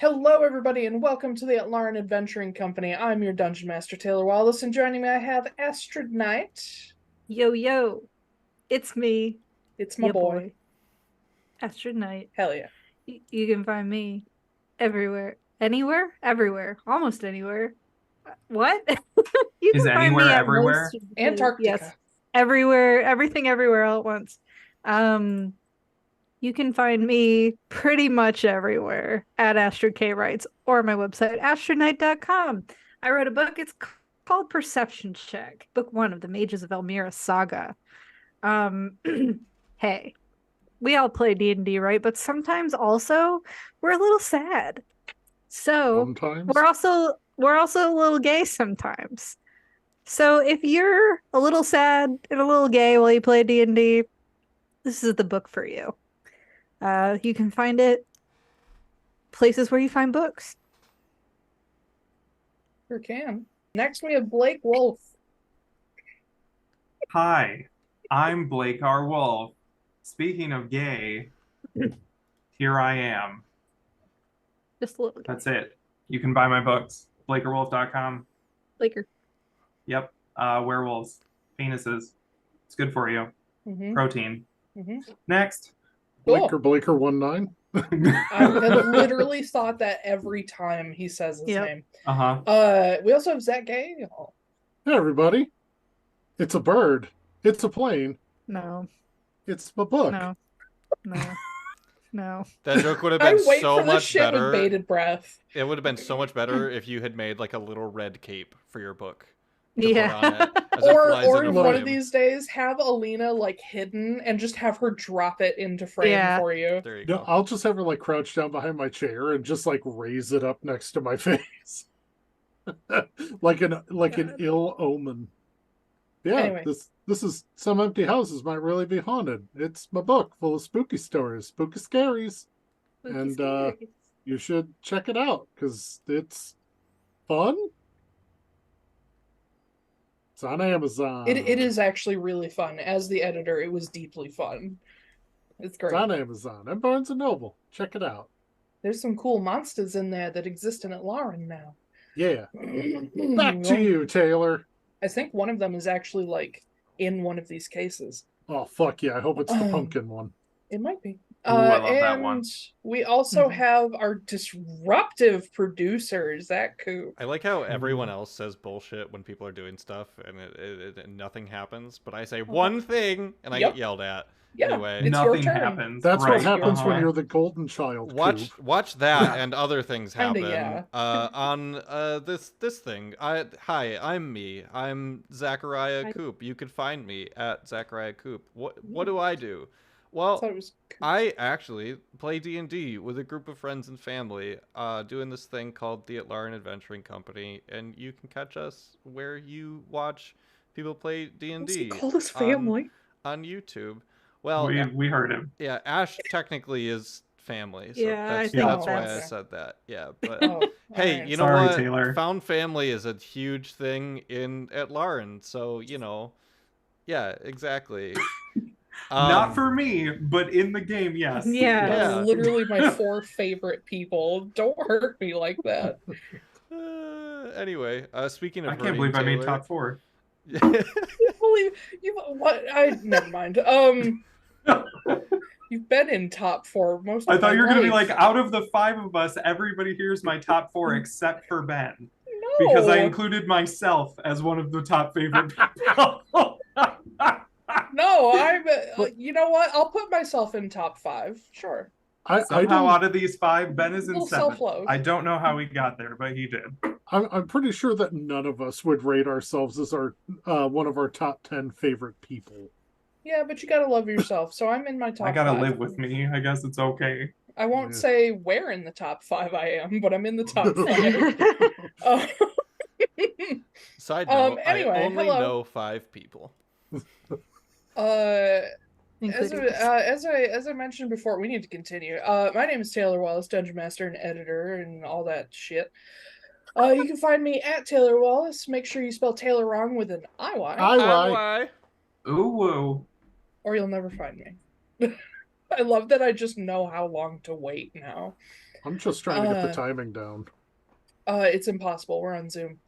Hello, everybody, and welcome to the Atlaran Adventuring Company. I'm your Dungeon Master, Taiylor Wallace, and joining me I have Astrid Knight. Yo, yo, it's me, It's my your boy. Astrid Knight. Hell yeah. You can find me everywhere. Anywhere? Everywhere. Almost anywhere. What? You Is can find anywhere me at everywhere? most of the place. Antarctica. Yes. Everywhere, everything everywhere all at once. You can find me pretty much everywhere at Astrid K Writes or my website, astrodknight.com. I wrote a book. It's called Perception Check, book 1 of the Mages of Elmira saga. Hey, we all play D&D, right? But sometimes also we're a little sad. So Sometimes. we're also a little gay sometimes. So if you're a little sad and a little gay while you play D&D, this is the book for you. You can find it places where you find books. Sure can. Next, we have Blake Wolfe. Hi, I'm Blake R. Wolfe. Speaking of gay, here I am. Just a little gay. That's it. You can buy my books. BlakerWolf.com. Laker. Yep. Werewolves. Penises. It's good for you. Mm-hmm. Protein. Mm-hmm. Next. Cool. Blaker 19. I have literally thought that every time he says his name. Uh-huh. We also have Zack Gale. Hey, everybody. It's a bird. It's a plane. No. It's a book. No. No. That joke would have I been wait so for the much shit with better. bated breath. It would have been so much better if you had made like a little red cape for your book. to put Yeah. on it as it Or flies one into of frame. these days, have Alina like hidden and just have her drop it into frame Yeah. for you. There you No, go. I'll just have her like crouch down behind my chair and just like raise it up next to my face. like an ill omen. Yeah, Anyway. this is Some Empty Houses Might Really Be Haunted. It's my book full of spooky stories, spooky scaries. And you should check it out because it's fun. It's on Amazon. It is actually really fun. As the editor, it was deeply fun. It's great. It's on Amazon and Barnes and Noble. Check it out. There's some cool monsters in there that exist in Atlaran now. Yeah. Back to you, Taiylor. I think one of them is actually like in one of these cases. Oh fuck yeah! I hope it's the pumpkin one. It might be. Ooh, I love and that one. we also have our disruptive producer, Zach Koop. I like how everyone else says bullshit when people are doing stuff and nothing happens, but I say one thing and I get yelled at. Yeah, Anyway, it's your Nothing turn. happens. That's right. what happens when Uh-huh. you're the golden child. Watch that and other things Kinda, happen. yeah. On this thing. Hi, I'm me. I'm Zachary Koop. You can find me at Zachary Koop. What do I do? Well, Thought it was Koop. I actually play D&D with a group of friends and family, doing this thing called the Atlaran Adventuring Company, and you can catch us where you watch people play D&D. What's he call his family? On YouTube. Well, We heard him. yeah, Ash technically is family, so Yeah, I that's think why I that's- said that. Yeah, but Oh, hey, alright. you know Sorry, what? Taiylor. Found family is a huge thing in Atlaran, so yeah, exactly. Not for me, but in the game, yes. Yeah. That's Yeah. literally my 4 favorite people. Don't hurt me like that. Anyway, speaking of I can't believe I made Taiylor- top 4. I believe you. What? Never mind. You've been in top 4 most. I Of thought my you were going to be life. like, out of the 5 of us, everybody here's my top 4 except for Ben. No. Because I included myself as one of the top favorite people. No, I'm. You know what? I'll put myself in top 5. Sure. I Somehow don't. out of these 5, Ben is in Little 7th. self-love. I don't know how he got there, but he did. I'm pretty sure that none of us would rate ourselves as our one of our top 10 favorite people. Yeah, but you gotta love yourself. So I'm in my top. I gotta 5. live with me. I guess it's okay. I won't Yeah. say where in the top 5 I am, but I'm in the top 5. Side note, Anyway, I only hello. know 5 people. As I mentioned before, we need to continue. My name is Taiylor Wallace, Dungeon Master and editor, and all that shit. You can find me at Taiylor Wallace. Make sure you spell Taylor wrong with an IY, Why? Ooh, woo. or you'll never find me. I love that I just know how long to wait now. I'm just trying to get the timing down. It's impossible. We're on Zoom.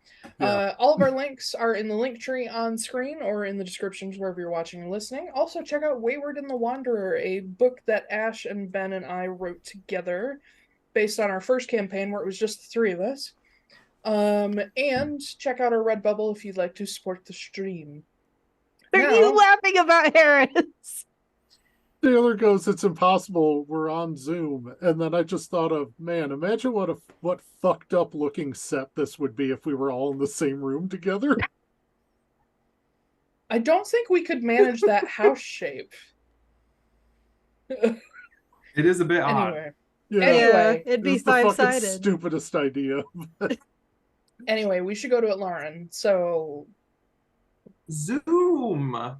Yeah. All of our links are in the link tree on screen or in the descriptions wherever you're watching and listening. Also, check out Wayward and the Wanderer, a book that Ash and Ben and I wrote together based on our first campaign where it was just the three of us. And check out our Redbubble if you'd like to support the stream. Are you laughing about Harris? Taylor goes, it's impossible. We're on Zoom. And then I just thought of, man, imagine what fucked up looking set this would be if we were all in the same room together. I don't think we could manage that house shape. It is a bit odd. Anyway. Yeah, Anyway, it'd be it's the fucking five-sided. stupidest idea. Anyway, we should go to Atlaran. So Zoom.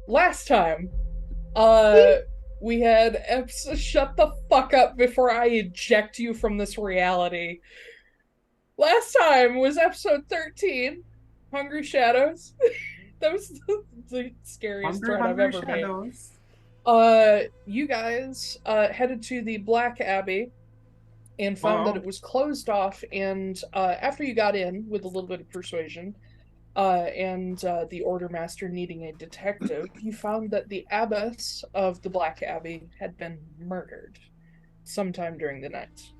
last time, we had shut the fuck up before I eject you from this reality. Last time was episode 13, Hungry Shadows. That was the scariest threat I've ever made. You guys headed to the Black Abbey and found that it was closed off, and after you got in with a little bit of persuasion, and the Order Master needing a detective, you found that the abbess of the Black Abbey had been murdered sometime during the night.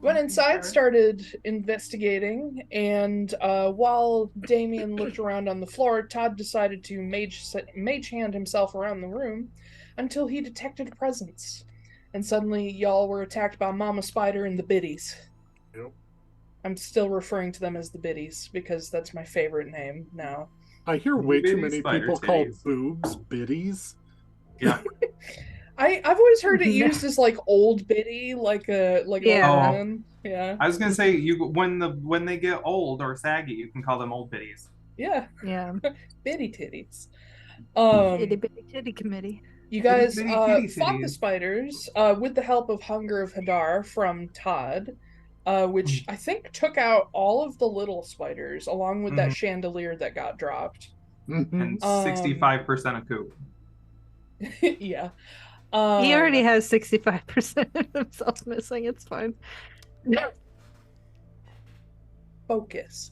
Went inside, started investigating, and while Damian looked around on the floor, Todd decided to mage hand himself around the room until he detected a presence. And suddenly, y'all were attacked by Mama Spider and the Biddies. Yep. I'm still referring to them as the Biddies because that's my favorite name now. I hear way too many spider people call titties. boobs biddies. Yeah. I've always heard it used as like old biddy, like a Yeah. woman. Yeah. I was gonna say when they get old or saggy, you can call them old biddies. Yeah. Yeah. Biddy titties. Itty bitty titty committee. You guys Bitty kitty fought the titties. spiders with the help of Hunger of Hadar from Todd, which I think took out all of the little spiders along with that chandelier that got dropped. And 65% of Koop. Yeah. He already has 65% of himself missing. It's fine. Focus.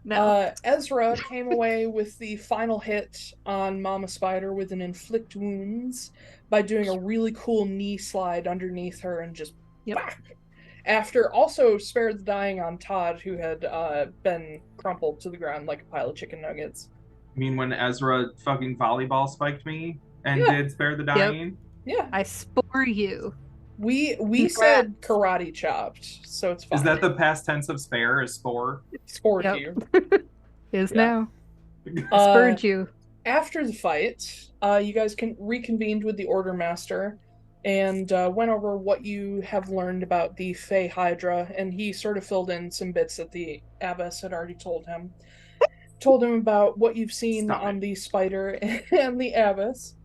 No. Ezra came away with the final hit on Mama Spider with an inflict wounds by doing a really cool knee slide underneath her and just whack. After also spared the dying on Todd, who had been crumpled to the ground like a pile of chicken nuggets. You mean when Ezra fucking volleyball spiked me and did spare the dying? Yeah. I spore you. We said karate chopped, so it's fine. Is that the past tense of spare? Is spore? Spored Yep. you. Is Yeah. now. I spurred you. After the fight, you guys reconvened with the Order Master and went over what you have learned about the Fey Hydra, and he sort of filled in some bits that the Abbess had already told him. Told him about what you've seen on the Spider and the Abbess.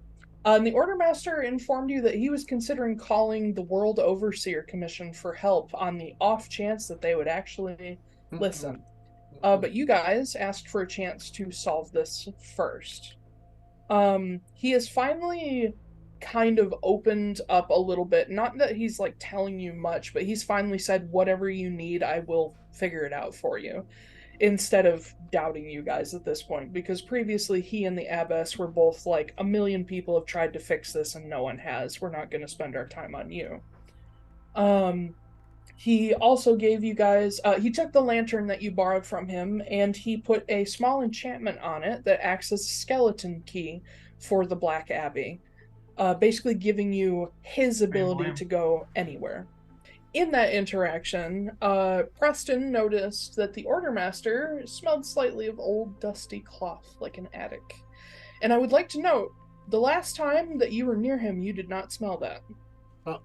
And the Order Master informed you that he was considering calling the World Overseer Commission for help on the off chance that they would actually listen. But you guys asked for a chance to solve this first. He has finally kind of opened up a little bit. Not that he's like telling you much, but he's finally said, whatever you need, I will figure it out for you. Instead of doubting you guys at this point, because previously he and the Abbess were both like, 1 million people have tried to fix this and no one has. We're not going to spend our time on you. He also gave you guys, he took the lantern that you borrowed from him and he put a small enchantment on it that acts as a skeleton key for the Black Abbey, basically giving you his ability to go anywhere. In that interaction, Preston noticed that the Order Master smelled slightly of old dusty cloth, like an attic. And I would like to note The last time that you were near him, you did not smell that.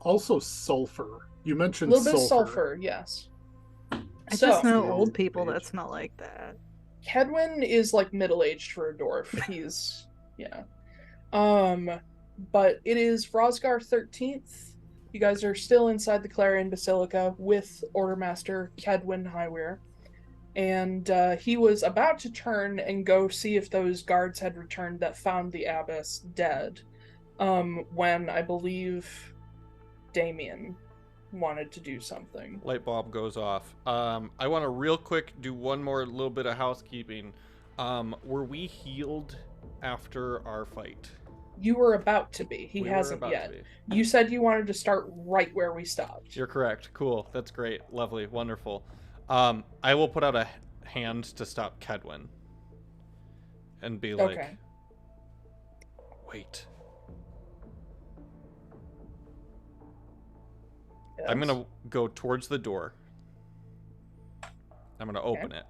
Also, sulfur. You A mentioned little bit of sulfur. sulfur, yes. I So, just know the old old people page. that smell like that. Kedwin is like middle-aged for a dwarf. He's yeah. But it is Rosgar 13th. You guys are still inside the Clarion Basilica with Ordermaster Kedwin Highweir. And he was about to turn and go see if those guards had returned that found the abbess dead. When I believe Damian wanted to do something. Light bulb goes off. I want to real quick do one more little bit of housekeeping. Were we healed after our fight? You were about to be. He We were hasn't about yet. to be. You said you wanted to start right where we stopped. You're correct. Cool. That's great. Lovely. Wonderful. I will put out a hand to stop Kedwin. And be like, Okay. wait. Yes. I'm going to go towards the door. I'm going to open it.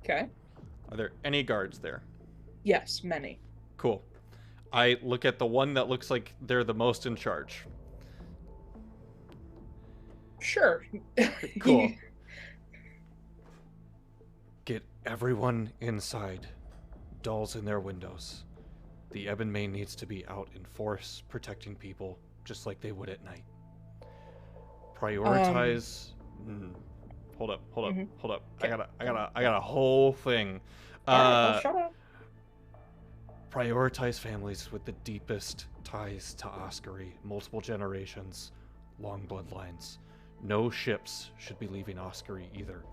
Okay. Are there any guards there? Yes, many. Cool. I look at the one that looks like they're the most in charge. Sure. Cool. Get everyone inside. Dolls in their windows. The Ebon needs to be out in force, protecting people, just like they would at night. Prioritize. Hold up. Mhm. Hold up. Okay. I got a whole thing. Alright, I'll shut up. Prioritize families with the deepest ties to Oskory, multiple generations, long bloodlines. No ships should be leaving Oskory either.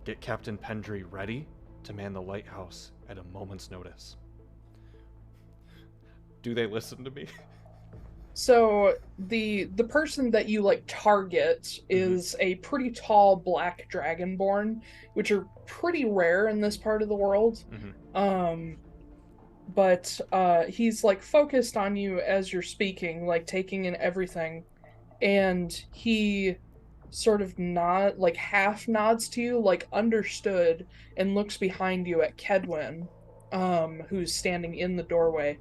Get Captain Pendry ready to man the lighthouse at a moment's notice. Do they listen to me? So the person that you like target is a pretty tall black dragonborn, which are pretty rare in this part of the world. But he's like focused on you as you're speaking, like taking in everything, and he sort of half nods to you, like understood, and looks behind you at Kedwin, who's standing in the doorway,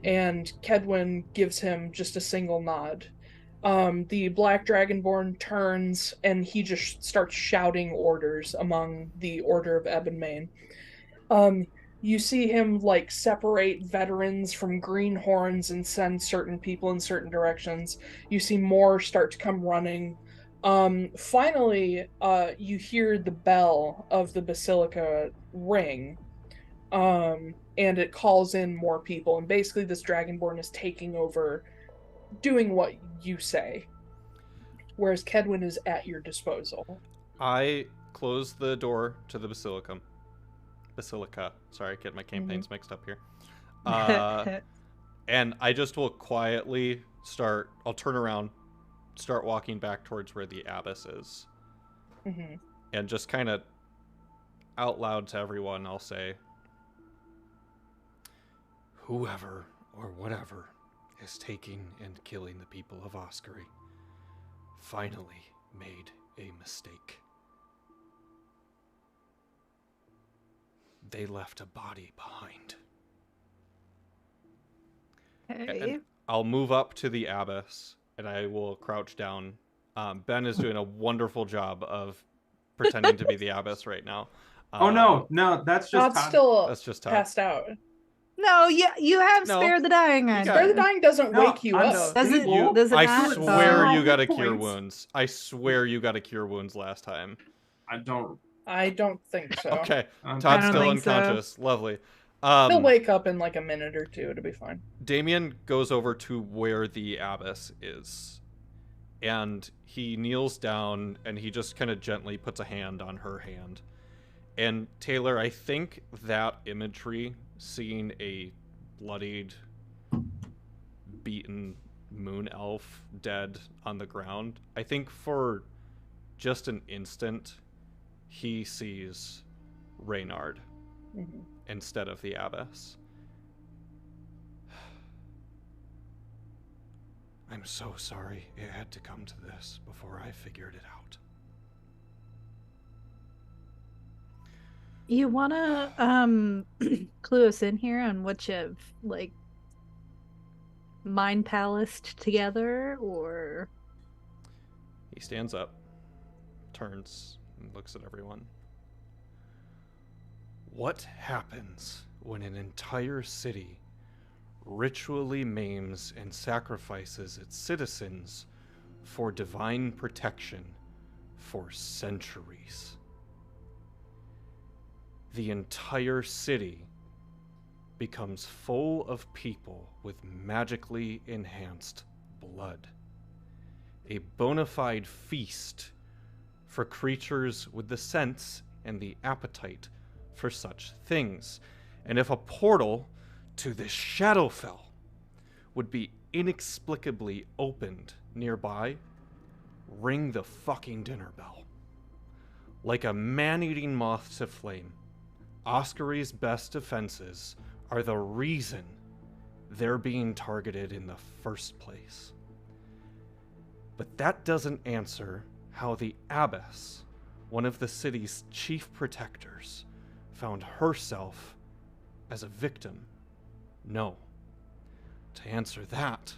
and Kedwin gives him just a single nod. The black dragonborn turns and he just starts shouting orders among the Order of Ebonmane. You see him like separate veterans from greenhorns and send certain people in certain directions. You see more start to come running. Finally, you hear the bell of the basilica ring, and it calls in more people. And basically, this dragonborn is taking over, doing what you say, whereas Kedwin is at your disposal. I close the door to the basilica. Sorry, get my campaigns mixed up here. And I just will quietly I'll turn around, start walking back towards where the abbess is. And just kind of out loud to everyone, I'll say, whoever or whatever is taking and killing the people of Oskory finally made a mistake. They left a body behind. Hey. And I'll move up to the abbess and I will crouch down. Ben is doing a wonderful job of pretending to be the abbess right now. Oh no, that's just Todd's Todd. still That's just Todd. passed out. No, yeah, you have No. Spare the Dying You on. got Spare you. the Dying doesn't No, wake you I'm up. Does it? stable. Does it I not? swear Oh. you got to Points. cure wounds. I swear you got to cure wounds last time. I don't. I don't think so. Okay, I Todd's don't still think so. unconscious. Lovely. He'll wake up in like a minute or two. It'll be fine. Damian goes over to where the abbess is, and he kneels down and he just kind of gently puts a hand on her hand. And Taiylor, I think that imagery, seeing a bloodied, beaten moon elf dead on the ground, I think for just an instant he sees Reynard instead of the abbess. I'm so sorry it had to come to this before I figured it out. You wanna clue us in here on which of like mind palaced together, or? He stands up, turns, and looks at everyone. What happens when an entire city ritually maims and sacrifices its citizens for divine protection for centuries? The entire city becomes full of people with magically enhanced blood. A bona fide feast for creatures with the sense and the appetite for such things. And if a portal to this Shadowfell would be inexplicably opened nearby, ring the fucking dinner bell. Like a man-eating moth to flame, Oskory's best defenses are the reason they're being targeted in the first place. But that doesn't answer how the Abbess, one of the city's chief protectors, found herself as a victim. No. To answer that,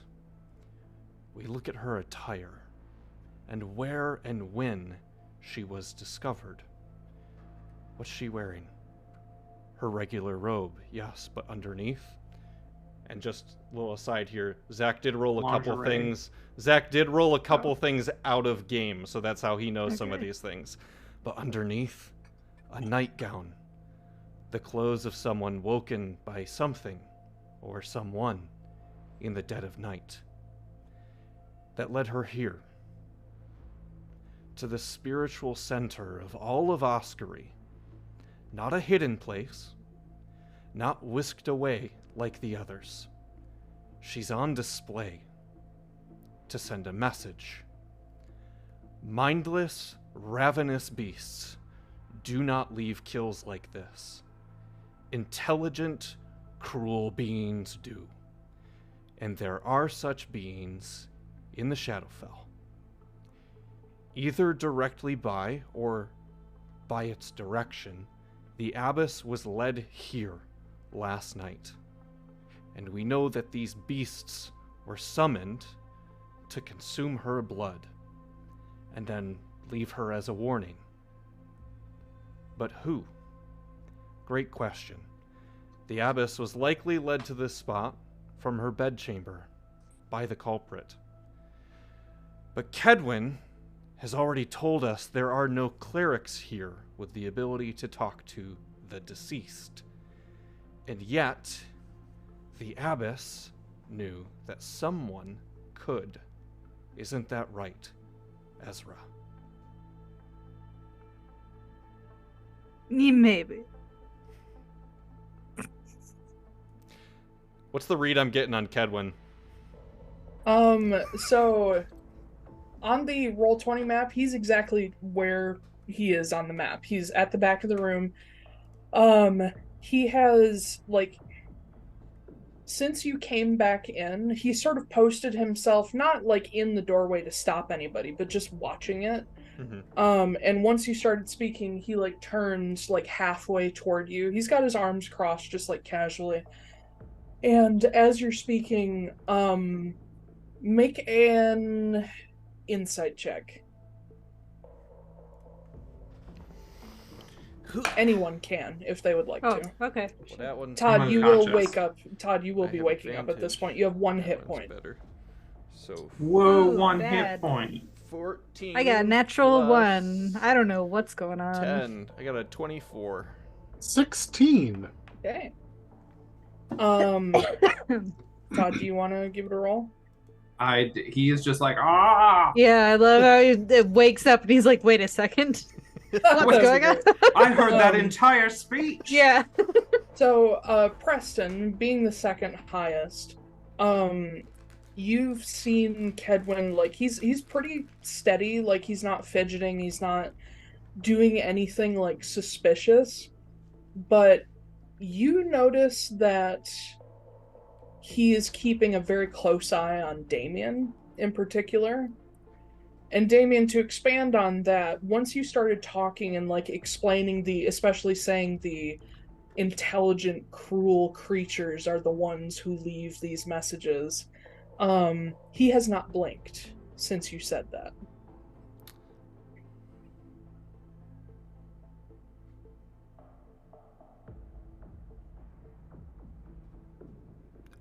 we look at her attire and where and when she was discovered. What's she wearing? Her regular robe, yes, but underneath? And just a little aside here, Zach did roll a couple Lingerie. things. Zach did roll a couple things out of game, so that's how he knows some of these things. But underneath, a nightgown. The clothes of someone woken by something or someone in the dead of night. That led her here, to the spiritual center of all of Oskory. Not a hidden place, not whisked away like the others. She's on display to send a message. Mindless, ravenous beasts do not leave kills like this. Intelligent, cruel beings do. And there are such beings in the Shadowfell. Either directly by or by its direction, the Abbess was led here last night. And we know that these beasts were summoned to consume her blood and then leave her as a warning. But who? Great question. The Abbess was likely led to this spot from her bedchamber by the culprit. But Kedwin has already told us there are no clerics here with the ability to talk to the deceased. And yet, the Abbess knew that someone could. Isn't that right, Ezra? Maybe. What's the read I'm getting on Kedwin? So on the Roll20 map, he's exactly where he is on the map. He's at the back of the room. He has, like, since you came back in, he sort of posted himself, not like in the doorway to stop anybody, but just watching it. Mm-hmm. And once you started speaking, he like turns like halfway toward you. He's got his arms crossed, just like casually. And as you're speaking, make an insight check. Anyone can, if they would like Oh, to. okay. Well, that one's Todd, I'm you will unconscious. wake up. Todd, you will I be have waking up at this advantage. point. You have one That hit one's point. better. So Whoa, Ooh, one bad. hit point. 14. I got a natural plus 1. I don't know what's going on. 10. I got a 24. 16. Okay. Todd, do you want to give it a roll? He is just like, ah! Yeah, I love how he wakes up and he's like, wait a second. What's What's going on? I heard that Um, entire speech. Yeah. So, Preston, being the second highest, you've seen Kedwin, like, he's pretty steady, like, he's not fidgeting, he's not doing anything, like, suspicious, but you notice that he is keeping a very close eye on Damian, in particular. And Damian, to expand on that, once you started talking and, like, explaining especially saying the intelligent, cruel creatures are the ones who leave these messages, He has not blinked since you said that.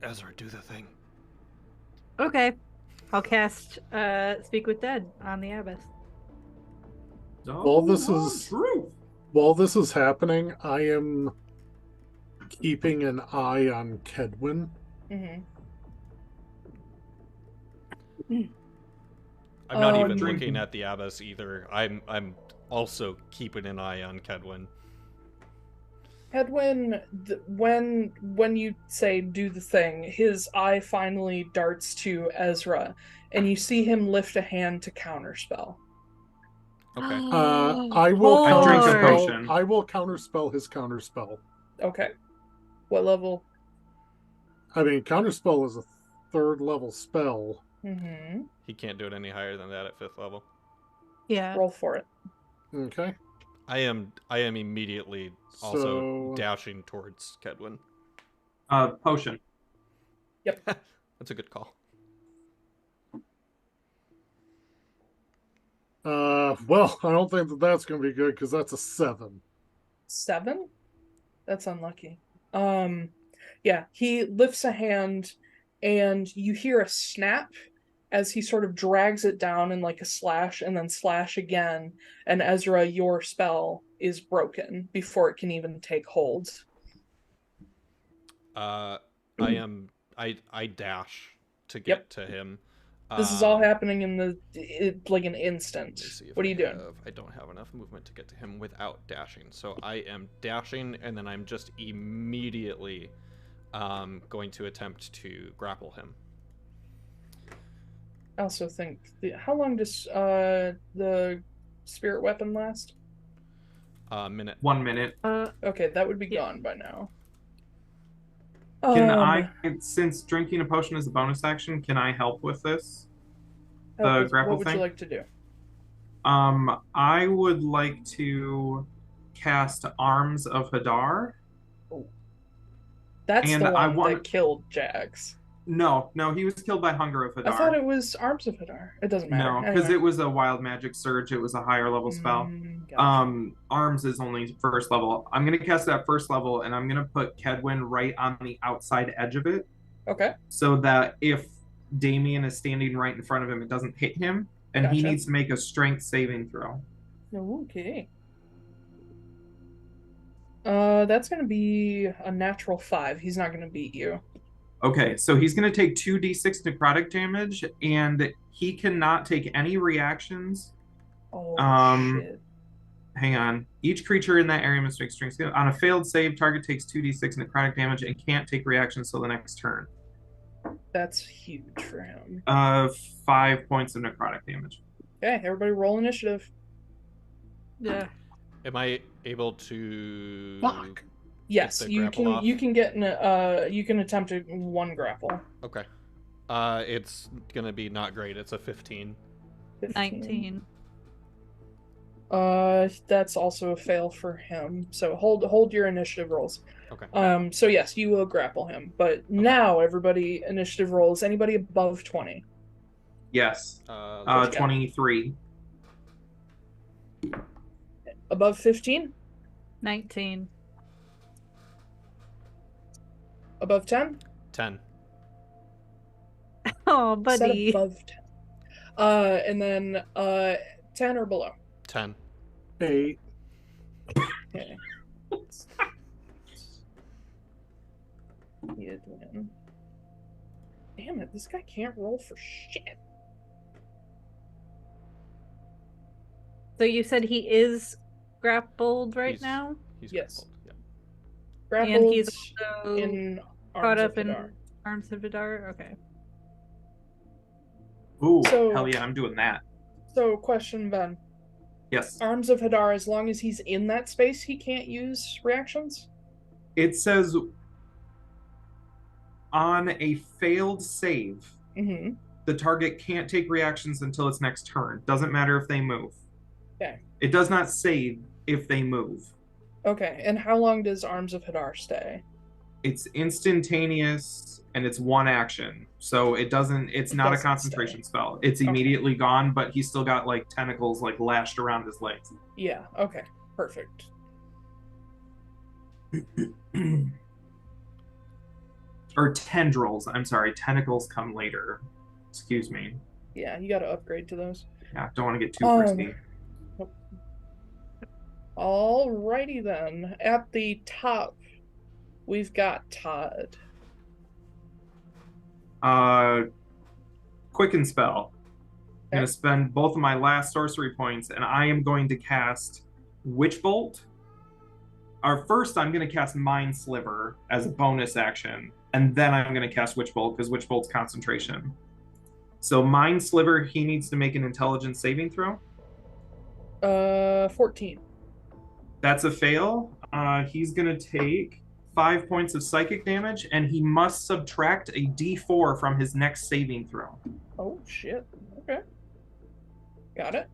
Ezra, do the thing. Okay. I'll cast Speak with Dead on the abbess. While this is happening, I am keeping an eye on Kedwin. Mm-hmm. I'm not even drinking. looking at the abbess either. I'm also keeping an eye on Kedwin. Kedwin, when you say do the thing, his eye finally darts to Ezra, and you see him lift a hand to counterspell. Okay. I will I drink a Lord. potion. I will counterspell his counterspell. Okay. What level? I mean, counterspell is a 3rd level spell. Mm-hmm. He can't do it any higher than that at 5th level. Yeah. Roll for it. Okay. I am immediately also So dashing towards Kedwin. Potion. That's a good call. well, I don't think that's going to be good because that's a 7. 7? That's unlucky. Yeah, he lifts a hand, and you hear a snap as he sort of drags it down in like a slash, and then slash again. And Ezra, your spell is broken before it can even take hold. I dash to get Yep. to him. This is all happening in an Let instant. me see if What are you doing? I don't have enough movement to get to him without dashing. So I am dashing, and then I'm just immediately going to attempt to grapple him. I also think, how long does the spirit weapon last? Minute. 1 minute. Okay, that would be Yeah. gone by now. Can I, since drinking a potion is a bonus action, can I help with this? help the with- grapple what would thing? you like to do? I would like to cast Arms of Hadar. That's And the I one want- that killed Jax. No, he was killed by Hunger of Hadar. I thought it was Arms of Hadar. It doesn't matter. No, because Anyway. it was a wild magic surge. It was a higher level spell. Gotcha. Arms is only 1st level. I'm gonna cast it at 1st level, and I'm gonna put Kedwin right on the outside edge of it, Okay. so that if Damian is standing right in front of him, it doesn't hit him, and he Gotcha. needs to make a strength saving throw. Okay. That's gonna be a natural 5. He's not gonna beat you. Okay, so he's gonna take 2d6 necrotic damage, and he cannot take any reactions. Oh shit. Hang on. Each creature in that area must make strength skill. On a failed save, target takes 2d6 necrotic damage and can't take reactions till the next turn. That's huge for him. 5 points of necrotic damage. Okay, everybody roll initiative. Yeah. Am I able to? Fuck. Yes, the you grapple can off? you can get you can attempt a 1 grapple. Okay. It's gonna be not great. It's a 15. 19. That's also a fail for him. So hold your initiative rolls. Okay. So yes, you will grapple him. But now everybody initiative rolls. Anybody above 20? Yes. Let's go. 23. Above 15? 19. Above 10? 10. Oh, Said buddy. above 10. And then 10 or below. 10. 8. Okay. You'd win. Damn it, this guy can't roll for shit. So you said he is grappled right He's- now? He's Yes. grappled. Yeah. Grappled And he's also in caught Arms up of in Hadar. Arms of Vidar? Okay. Ooh, So- hell yeah, I'm doing that. So, question, Ben. Yes. Arms of Hadar, as long as he's in that space, he can't use reactions? It says on a failed save, Mm-hmm. the target can't take reactions until its next turn. Doesn't matter if they move. Okay. It does not save if they move. Okay, and how long does Arms of Hadar stay? It's instantaneous and it's one action. So it's not a doesn't concentration stay. spell. It's Okay. immediately gone, but he's still got like tentacles like lashed around his legs. Yeah, okay. Perfect. Or tendrils, I'm sorry. Tentacles come later. Excuse me. Yeah, you got to upgrade to those. Yeah, don't want to get too frisky. Nope. Alrighty then. At the top, we've got Todd. Quicken spell. I'm going Okay. to spend both of my last sorcery points, and I am going to cast Witch Bolt. Or first, I'm going to cast Mind Sliver as a bonus action, and then I'm going to cast Witch Bolt, because Witch Bolt's concentration. So Mind Sliver, he needs to make an intelligence saving throw. 14. That's a fail. He's going to take 5 points of psychic damage, and he must subtract a d4 from his next saving throw. Oh, shit. Okay. Got it.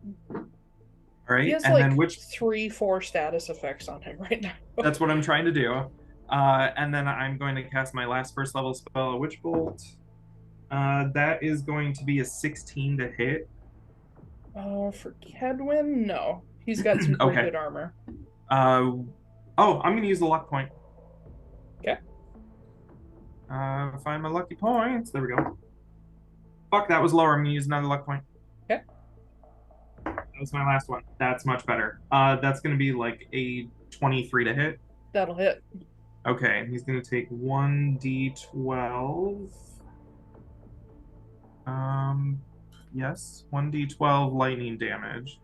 All right, He has and like then which 3-4 status effects on him right now. that's what I'm trying to do. And then I'm going to cast my last first level spell, Witch Bolt. That is going to be a 16 to hit. For Kedwin, no. He's got some pretty Okay. good armor. I'm going to use the luck point. Okay. Find my lucky points. There we go. Fuck, that was lower. I'm going to use another luck point. Okay. That was my last one. That's much better. That's going to be like a 23 to hit. That'll hit. Okay, he's going to take 1d12. Yes, 1d12 lightning damage.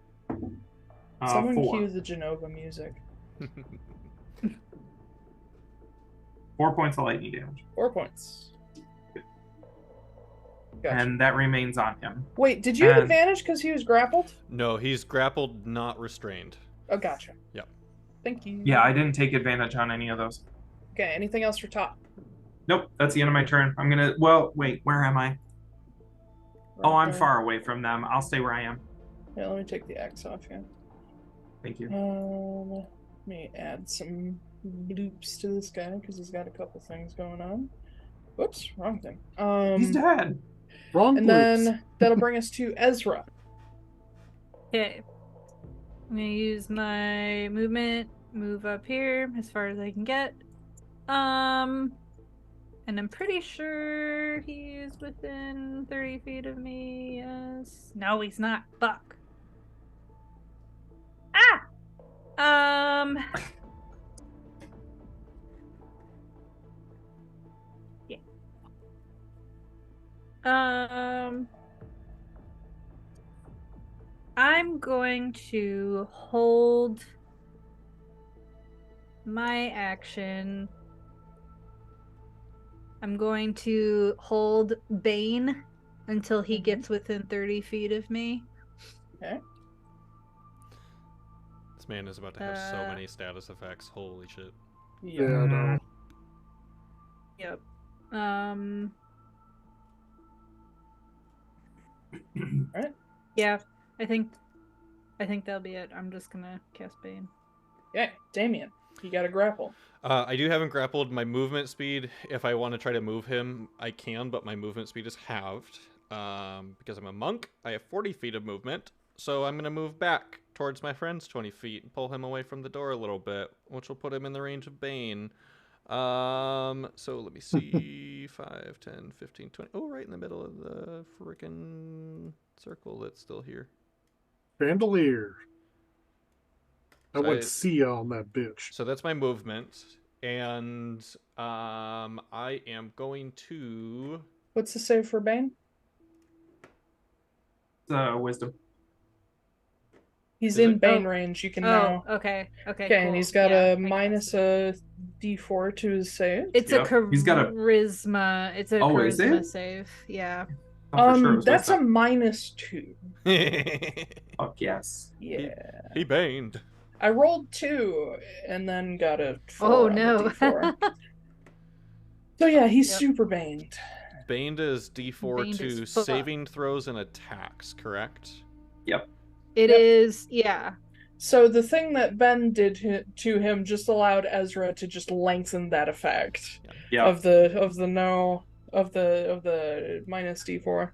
Someone 4. cue the Genova music. 4 points of lightning damage. 4 points. Gotcha. And that remains on him. Wait, did you have advantage because he was grappled? No, he's grappled, not restrained. Oh, gotcha. Yep. Thank you. Yeah, I didn't take advantage on any of those. Okay, anything else for Top? Nope, that's the end of my turn. I'm gonna, well, wait, where am I? Oh, I'm there. far away from them. I'll stay where I am. Yeah, let me take the X off here. Thank you. Let me add some bloops to this guy because he's got a couple things going on. Whoops, wrong thing. He's dead. Wrong And bloops. then that'll bring us to Ezra. Okay. I'm gonna use my movement, move up here as far as I can get. And I'm pretty sure he's within 30 feet of me. Yes. No, he's not. Fuck. Ah! Yeah. I'm going to hold my action. I'm going to hold Bane until he gets within 30 feet of me. Okay. This man is about to have so many status effects. Holy shit. Yeah, I know. Yep. Alright. Yeah, I think that'll be it. I'm just gonna cast Bane. Okay, Damian, you got a grapple. I do haven't grappled. My movement speed, if I want to try to move him, I can, but my movement speed is halved. Because I'm a monk, I have 40 feet of movement, so I'm going to move back towards my friend's 20 feet and pull him away from the door a little bit, which will put him in the range of Bane. So let me see, 5, 10, 15, 20. Oh, right in the middle of the freaking circle that's still here. Bandolier. I So went C on that bitch. So that's my movement, and I am going to... What's the save for Bane? Wisdom. He's Is in it? Bane range. You can now. Okay, Okay, cool. and he's got Yeah, a minus a D4 to his save. It's Yep. a He's got a- charisma. It's a Oh, is charisma it? save. Yeah. Oh, for sure it was That's a wisdom. -2. Fuck yes. Yeah. He baned. I rolled 2 and then got a 4 Oh on the no. D4. So yeah, he's Yep. super baned. Baned is D4 Baned to as fuck. saving throws and attacks, correct? Yep. It Yep. is. Yeah. So the thing that Ben did to him just allowed Ezra to just lengthen that effect Yeah. of the minus D4.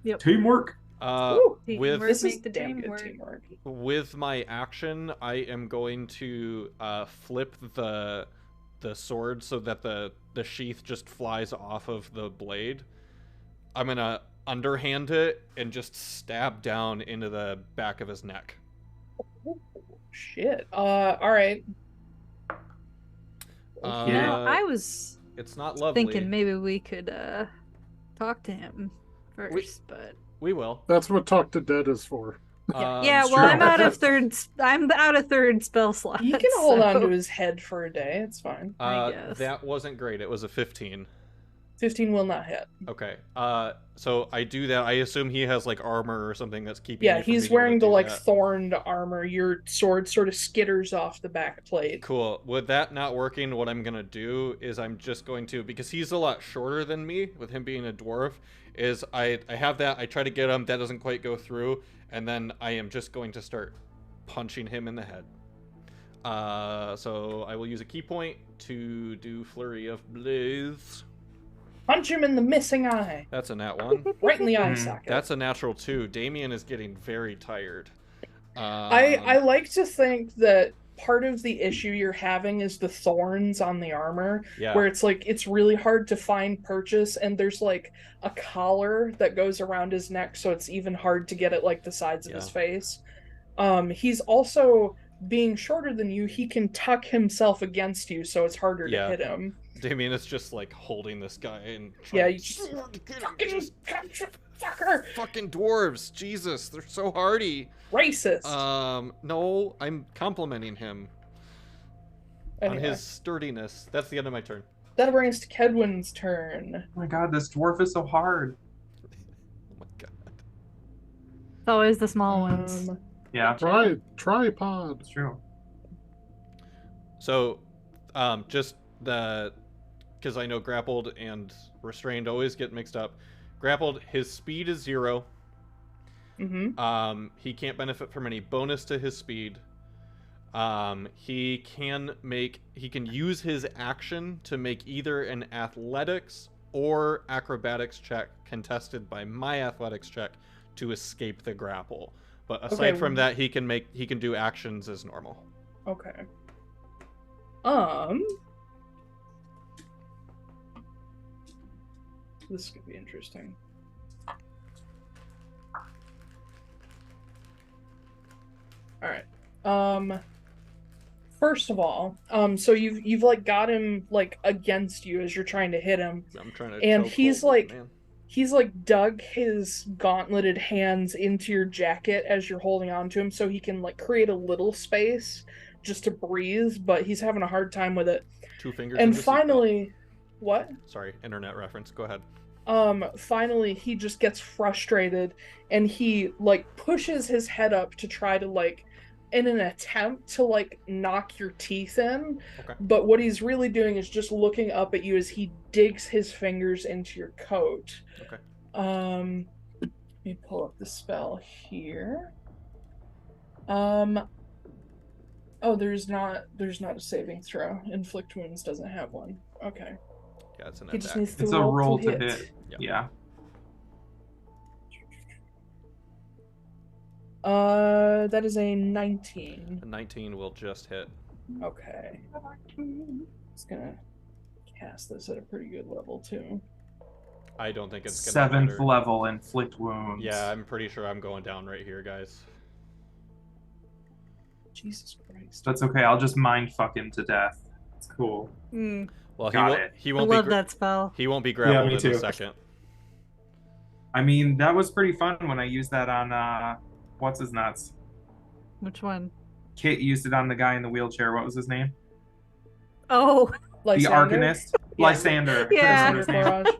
Yep. Teamwork. Teamwork With This is make the damn dream good work. teamwork. with my action, I am going to flip the sword so that the sheath just flies off of the blade. I'm gonna underhand it and just stab down into the back of his neck. Shit. All right. I was It's not lovely. thinking maybe we could talk to him first, but We will. That's what Talk to Dead is for. yeah. it's Well, true. I'm out of third spell slot. You can hold on to so- his head for a day. It's fine. I guess. That wasn't great. It was a 15. 15 will not hit. Okay. So I do that. I assume he has like armor or something that's keeping. Yeah, me from he's being able wearing to the do like that. thorned armor. Your sword sort of skitters off the back plate. Cool. With that not working, what I'm gonna do is I'm just going to, because he's a lot shorter than me, with him being a dwarf, is I have that. I try to get him. That doesn't quite go through, and then I am just going to start punching him in the head. So I will use a key point to do flurry of blows. Punch him in the missing eye. That's a nat 1. Right in the eye socket. That's a natural 2. Damian is getting very tired. I like to think that part of the issue you're having is the thorns on the armor, Yeah. where it's like it's really hard to find purchase, and there's like a collar that goes around his neck, so it's even hard to get at like the sides of his face. He's also, being shorter than you, he can tuck himself against you, so it's harder to hit him. Damien is just like holding this guy and Yeah, you just fucker. Fucking dwarves, Jesus, they're so hardy. Racist. No, I'm complimenting him on Anyway, his sturdiness. That's the end of my turn. that brings to Kedwin's turn. Oh my god, this dwarf is so hard. Oh my god. It's always the small ones. Yeah, Tripod. it's true. So, just because I know grappled and restrained always get mixed up. Grappled, his speed is 0. He can't benefit from any bonus to his speed. He can use his action to make either an athletics or acrobatics check contested by my athletics check to escape the grapple. But aside from that, he can do actions as normal. Okay. This could be interesting. All right. First of all, so you've like got him like against you as you're trying to hit him, I'm trying to. and chokehold he's this like man. he's like dug his gauntleted hands into your jacket as you're holding on to him, so he can like create a little space just to breathe, but he's having a hard time with it. 2 fingers. And in the seatbelt. finally, what? Sorry, internet reference. Go ahead. Finally he just gets frustrated and he like pushes his head up to try to like, in an attempt to like knock your teeth in. Okay. But what he's really doing is just looking up at you as he digs his fingers into your coat. Okay. Let me pull up the spell here. Oh, there's not a saving throw. Inflict wounds doesn't have one. Okay. Yeah, it's an He just attack. needs to It's a roll to hit. hit. Yeah. That is a 19. A 19 will just hit. Okay. It's gonna cast this at a pretty good level too. I don't think it's gonna 7th matter. level inflict wounds. Yeah, I'm pretty sure I'm going down right here, guys. Jesus Christ. That's okay. I'll just mind fuck him to death. It's cool. Well, Got it. he I won't love be that spell. he won't be grappled me in too. a second. I mean, that was pretty fun when I used that on what's his nuts. Which one? Kit used it on the guy in the wheelchair. What was his name? Oh, The Lysander? Arcanist? Yeah. Lysander. Yeah. That's what his name. Barrage.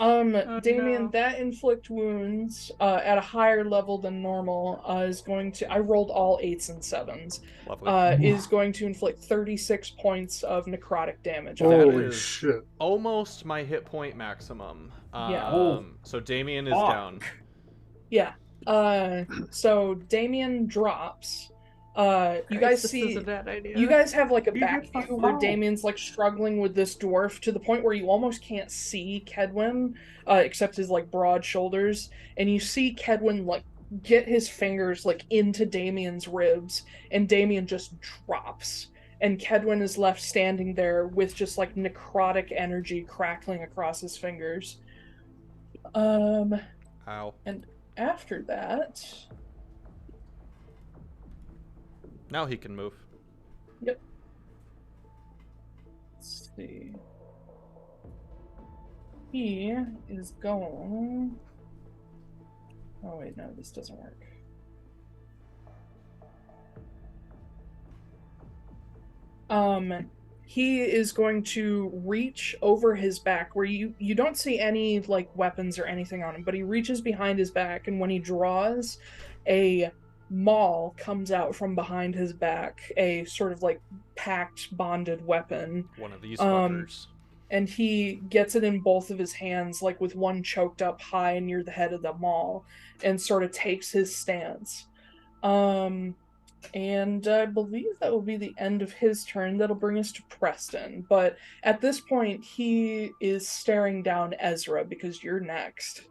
Oh, Damian, no. that inflict wounds at a higher level than normal is going to. I rolled all 8s and 7s. Lovely. Is going to inflict 36 points of necrotic damage. on That you. Holy is- shit. Almost my hit point maximum. Yeah. Oh. So Damien is Fuck. down. Yeah. So Damian drops. You guys This see is a bad idea. you guys have like a You back get the view where phone. Damian's like struggling with this dwarf to the point where you almost can't see Kedwin, except his like broad shoulders, and you see Kedwin like get his fingers like into Damian's ribs, and Damian just drops, and Kedwin is left standing there with just like necrotic energy crackling across his fingers. Um, Ow. and after that, Now he can move. yep. Let's see. He is going. Oh, wait, no, this doesn't work. He is going to reach over his back where you don't see any like weapons or anything on him, but he reaches behind his back, and when he draws, a maul comes out from behind his back, a sort of like packed bonded weapon. One of these Um, fuckers. and he gets it in both of his hands, like with one choked up high near the head of the maul, and sort of takes his stance. And I believe that will be the end of his turn. That'll bring us to Preston. But at this point, he is staring down Ezra because you're next.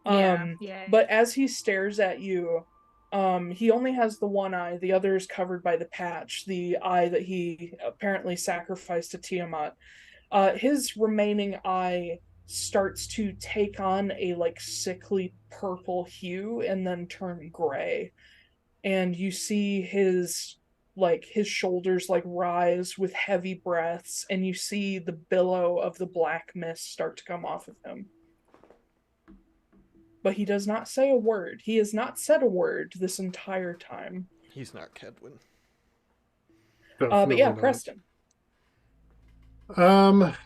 Yeah. But as he stares at you, he only has the one eye. The other is covered by the patch, the eye that he apparently sacrificed to Tiamat. His remaining eye starts to take on a like sickly purple hue and then turn gray, and you see his shoulders like rise with heavy breaths, and you see the billow of the black mist start to come off of him. But he does not say a word. He has not said a word this entire time. He's not Kedwin. But yeah, Definitely Preston. not.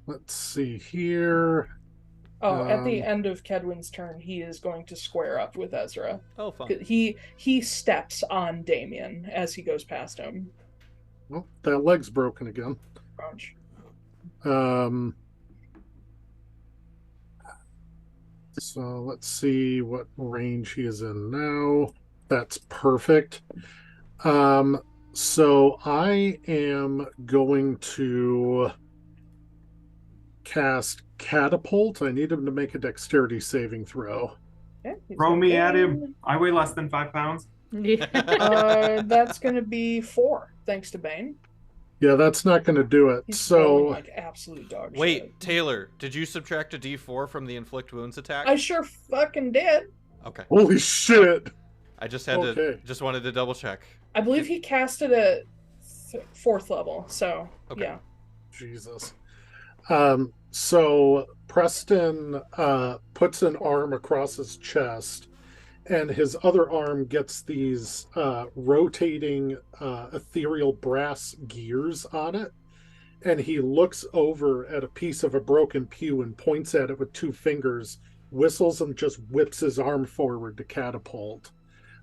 Let's see here. Oh, at the end of Kedwin's turn, he is going to square up with Ezra. Oh, fun. He steps on Damian as he goes past him. Well, that leg's broken again. Crunch. So let's see what range he is in now. That's perfect. So I am going to cast Catapult. I need him to make a dexterity saving throw. Okay, Throw me at him. I weigh less than 5 pounds. That's going to be 4, thanks to Bane. Yeah, that's not going to do it. He's So rolling like absolute dog Wait, shit. Taiylor, did you subtract a d4 from the inflict wounds attack? I sure fucking did. Okay. holy shit. I just had Okay. just wanted to double check. I believe he cast it at 4th level, so Okay. yeah. Jesus. So Preston puts an arm across his chest, and his other arm gets these rotating ethereal brass gears on it. And he looks over at a piece of a broken pew and points at it with 2 fingers, whistles, and just whips his arm forward to catapult.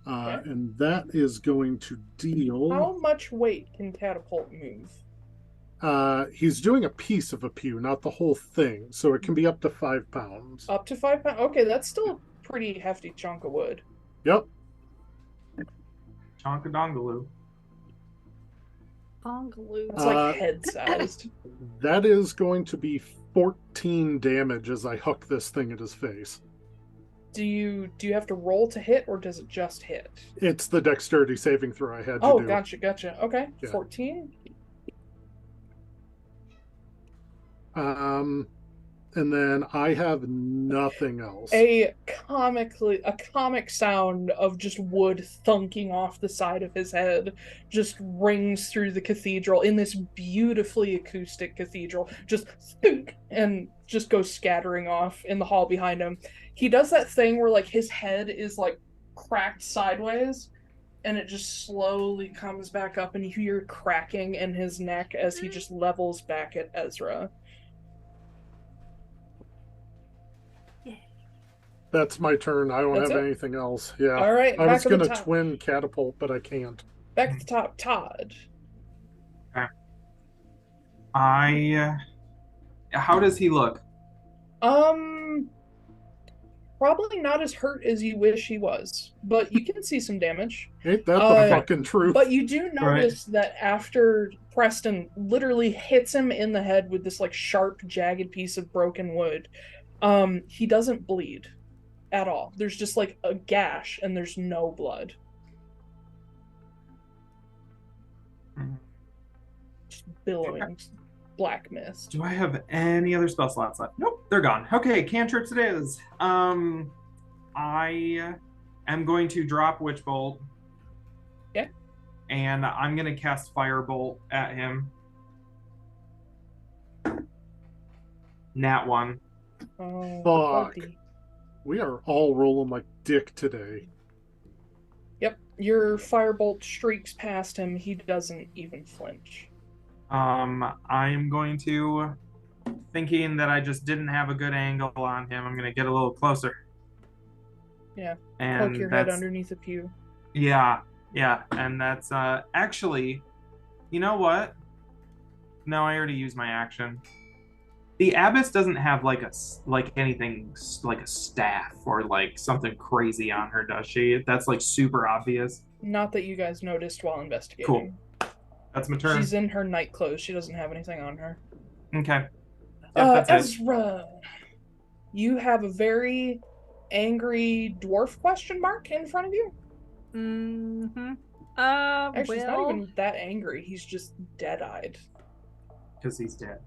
Okay. And that is going to deal. How much weight can Catapult move? He's doing a piece of a pew, not the whole thing, so it can be up to 5 pounds. Up to 5 pounds? Okay, that's still a pretty hefty chunk of wood. Yep. Chonkadongaloo. Bongaloo. It's like head-sized. That is going to be 14 damage as I hook this thing at his face. Do you have to roll to hit, or does it just hit? It's the dexterity saving throw I had to Oh, do. gotcha. Okay, Yeah. 14. And then I have nothing else. A comic sound of just wood thunking off the side of his head just rings through the cathedral, in this beautifully acoustic cathedral, just thunk, and just goes scattering off in the hall behind him. He does that thing where like his head is like cracked sideways, and it just slowly comes back up, and you hear cracking in his neck as he just levels back at Ezra. That's my turn. I don't That's have it? anything else. Yeah. All right, I back was at the going to top. twin catapult, but I can't. Back at the top, Todd. How does he look? Probably not as hurt as you wish he was, but you can see some damage. Ain't that the Uh, fucking truth? But you do notice that after Preston literally hits him in the head with this like sharp, jagged piece of broken wood, he doesn't bleed at all. There's just like a gash and there's no blood. Just billowing black mist. Do I have any other spell slots left? Nope, they're gone. Okay, cantrips it is. I am going to drop Witch Bolt. Okay. And I'm going to cast Firebolt at him. Nat 1. Oh, Fuck. buddy. We are all rolling like dick today. Yep, your firebolt streaks past him. He doesn't even flinch. I'm going to, thinking that I just didn't have a good angle on him, I'm going to get a little closer. Yeah, And poke your head underneath a pew. Yeah, and that's actually, you know what? No, I already used my action. The abbess doesn't have like anything like a staff or like something crazy on her, does she? That's like super obvious. Not that you guys noticed while investigating. Cool. That's my turn. She's in her night clothes. She doesn't have anything on her. Okay. Yep, that's it. Ezra, you have a very angry dwarf question mark in front of you. Mm-hmm. Actually, he's not well, even that angry. He's just dead-eyed. Because he's dead.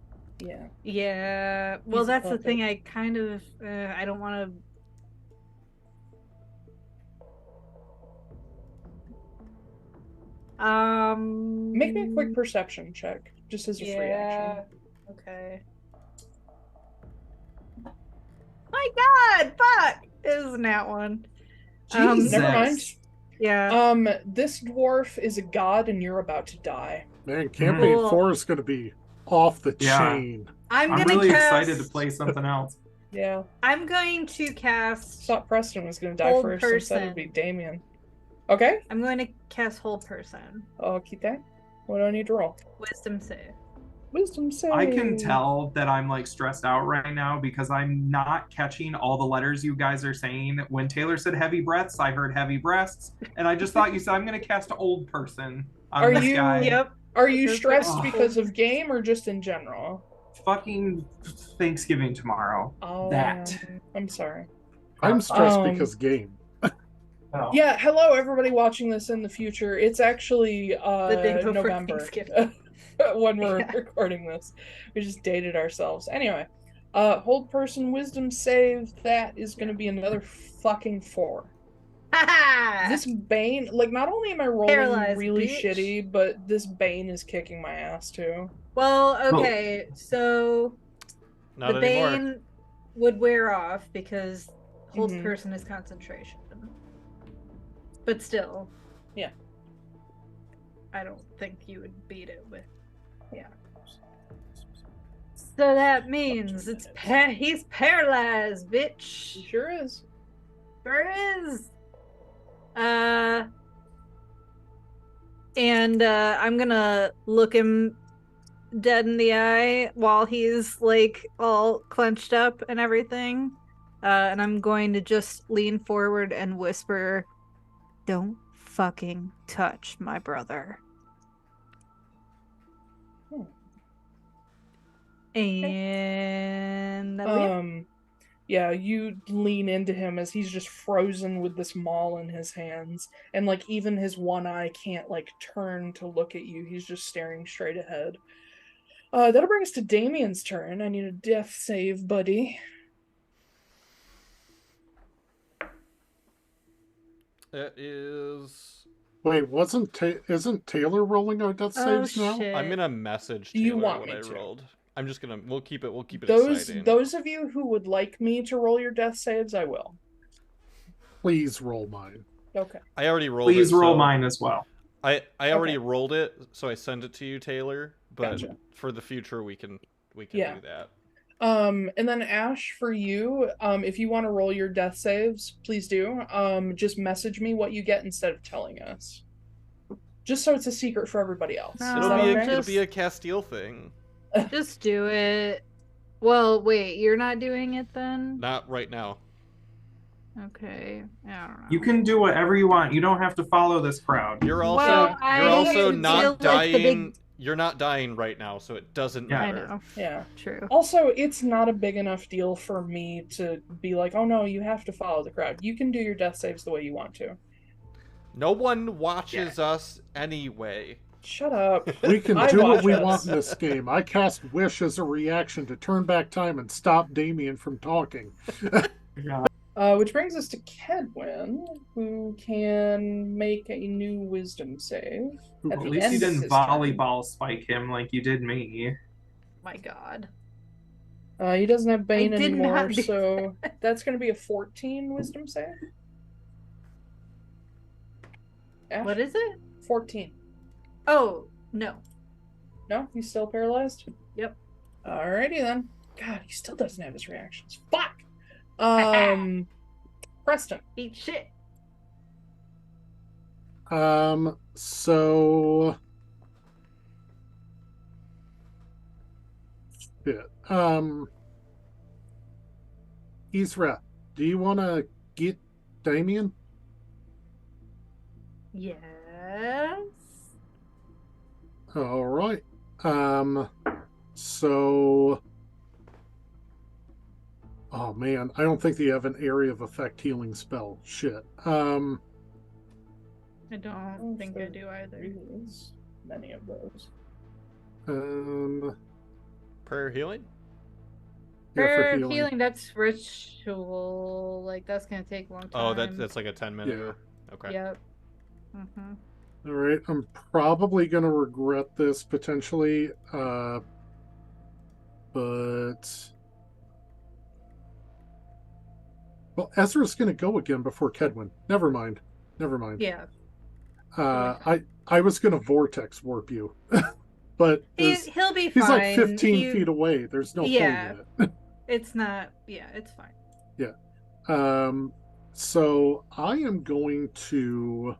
Yeah. yeah. Well, He's a that's the puppet. thing. I kind of, I don't want to. Make me a quick perception check, just as a free action. Okay. My God, fuck! Isn't that one? Jesus. Never mind. Yeah. This dwarf is a god, and you're about to die. Man, campaign Cool. 4 is going to be off the Yeah. chain. I'm I'm gonna really cast... excited to play something else. Yeah. I'm going to cast. Thought Preston was going to die Hold first. Instead, it'd be person. Damian. Okay. I'm going to cast Hold Person. Okay. What do I need to roll? Wisdom save. Wisdom save. I can tell that I'm like stressed out right now because I'm not catching all the letters you guys are saying. When Taiylor said heavy breaths, I heard heavy breasts, and I just thought you said I'm going to cast Old Person on Are this you- guy. Yep. Are you Just stressed like- because of game or just in general? Fucking Thanksgiving tomorrow. Oh, That. I'm sorry. I'm stressed Um, because game. Oh. Yeah, hello everybody watching this in the future. It's actually The day before November Thanksgiving. when we're Yeah. recording this. We just dated ourselves. Anyway, hold person wisdom save. That is going to be another fucking 4. This Bane, like, not only am I rolling Paralyzed, really bitch. shitty, but this Bane is kicking my ass too. Well, okay, so Not the anymore. Bane would wear off because Hold Mhm. Person is concentration. But still. Yeah. I don't think you would beat it with. Yeah. So that means he's paralyzed, bitch. He sure is. Sure is. And I'm gonna look him dead in the eye while he's like all clenched up and everything. And I'm going to just lean forward and whisper, "Don't fucking touch my brother." And that'll be it. Yeah, you lean into him as he's just frozen with this maul in his hands, and like even his one eye can't like turn to look at you. He's just staring straight ahead. That'll bring us to Damian's turn. I need a death save, buddy. It is. Wait, isn't Taiylor rolling our death saves now? Shit. I'm gonna message Do you Taiylor want what me I to? rolled. I'm just gonna. We'll keep it Those exciting. of you who would like me to roll your death saves, I will. Please roll mine. Okay. I already rolled it. Please roll so mine as well. I already Okay. rolled it, so I send it to you, Taiylor. But Gotcha. for the future, we can Yeah. do that. And then Ash, for you, if you want to roll your death saves, please do. Just message me what you get instead of telling us. Just so it's a secret for everybody else. No, Is that okay? It'll be a Castille thing. Just do it. Well, wait, you're not doing it then? Not right now. Okay. I don't know. You can do whatever you want. You don't have to follow this crowd. You're also Well, you're I also feel not like the dying. big- You're not dying right now, so it doesn't Yeah. I matter. know. Yeah. True. Also, it's not a big enough deal for me to be like, oh no, you have to follow the crowd. You can do your death saves the way you want to. No one watches us anyway. Shut up. We can I do what watch we us. want in this game. I cast Wish as a reaction to turn back time and stop Damian from talking. Yeah. Which brings us to Kedwin, who can make a new wisdom save. Ooh, At At the least you end of didn't his turn. volleyball spike him like you did me. My God. He doesn't have Bane did anymore, not do so that's going to be a 14 wisdom save. Ash? What is it? 14. Oh, no. No? He's still paralyzed? Yep. Alrighty then. God, he still doesn't have his reactions. Fuck! Preston. Eat shit. So shit. Ezra, do you want to get Damian? Yes. All right. So, oh man, I don't think they have an area of effect healing spell. Shit. I don't think I do either. Is many of those. Prayer healing? Yeah, For healing, that's ritual. Like, that's going to take a long time. Oh, that's like a 10-minute. Yeah. Okay. Yep. Mm-hmm. All right, I'm probably going to regret this potentially, but well, Ezra's going to go again before Kedwin. Never mind. Yeah. I was going to vortex warp you, but He'll be fine. he's like 15 feet away. There's no point in it. It's not. Yeah, it's fine. Yeah. So I am going to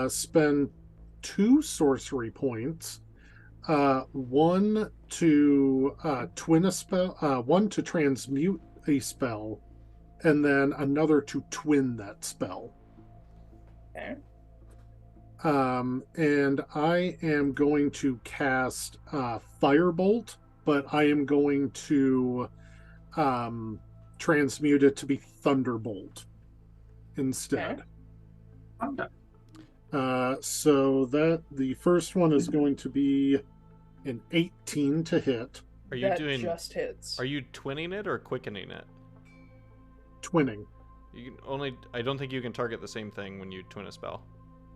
spend 2 sorcery points. One to twin a spell, one to transmute a spell, and then another to twin that spell. Okay. And I am going to cast Firebolt, but I am going to transmute it to be Thunderbolt instead. Okay. So that the first one is going to be an 18 to hit. Are you That doing? just hits. Are you twinning it or quickening it? Twinning. You can only. I don't think you can target the same thing when you twin a spell.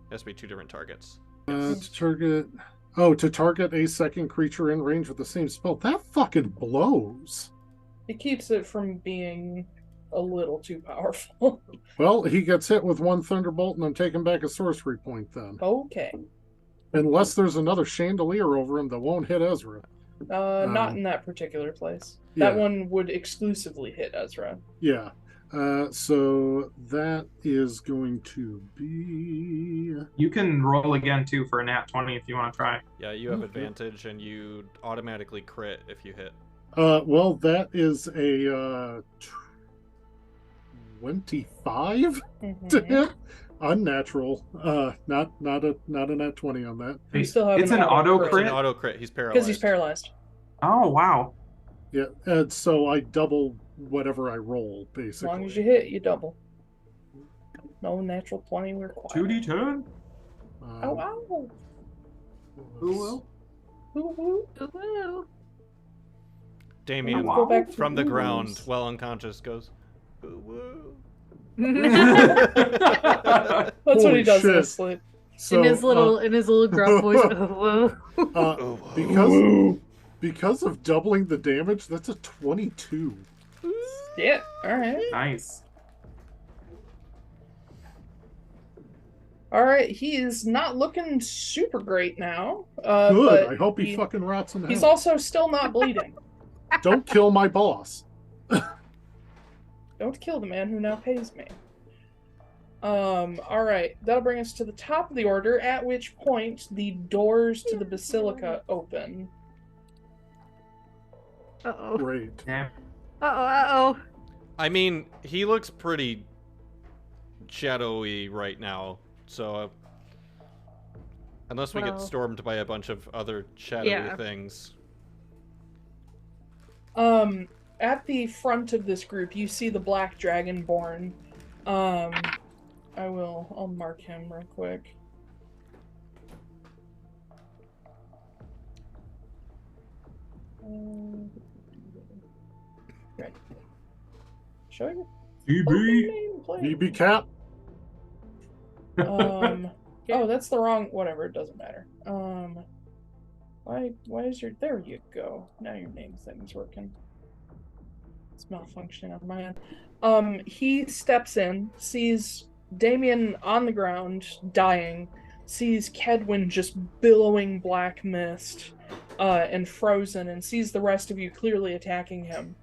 It has to be 2 different targets. To target a second creature in range with the same spell. That fucking blows. It keeps it from being a little too powerful. Well, he gets hit with 1 Thunderbolt, and I'm taking back a sorcery point then. Okay. Unless there's another chandelier over him that won't hit Ezra. Not in that particular place. Yeah. That one would exclusively hit Ezra. Yeah. So that is going to be... You can roll again too for a nat 20 if you want to try. Yeah, you have Okay. advantage, and you automatically crit if you hit. Well, that is a 25 to Mhm. hit. Unnatural. Not a nat 20 on that. You still have It's an auto It's crit? an auto crit. He's paralyzed. Because he's paralyzed. Oh, wow. Yeah, and so I double whatever I roll, As basically. long as you hit, you double. No natural 20 required. 2d10? Ow, ow. Who will? Ooh, Ooh. Damien, Wow. Go back to from the oohs. ground, well unconscious, goes, "Ooh, woo." That's what Holy he does in shit. his sleep. So, in his little gruff voice. Oh, whoa. because of doubling the damage, that's a 22. Yeah, alright. Nice. Alright, he is not looking super great now. Good. But I hope he fucking rots in he's hell. also still not bleeding. Don't kill my boss. Don't kill the man who now pays me. Alright, that'll bring us to the top of the order, at which point the doors to the basilica open. Uh-oh. Great. Yeah. Uh-oh. I mean, he looks pretty shadowy right now, so unless we get Well, stormed by a bunch of other shadowy yeah. things. At the front of this group, you see the Black Dragonborn. I'll mark him real quick. Right. Show your DB. BB Cap. Oh, that's the wrong. Whatever, it doesn't matter. Why is your? There you go. Now your name thing's working. It's malfunctioning on my end. He steps in, sees Damian on the ground, dying, sees Kedwin just billowing black mist, and frozen, and sees the rest of you clearly attacking him.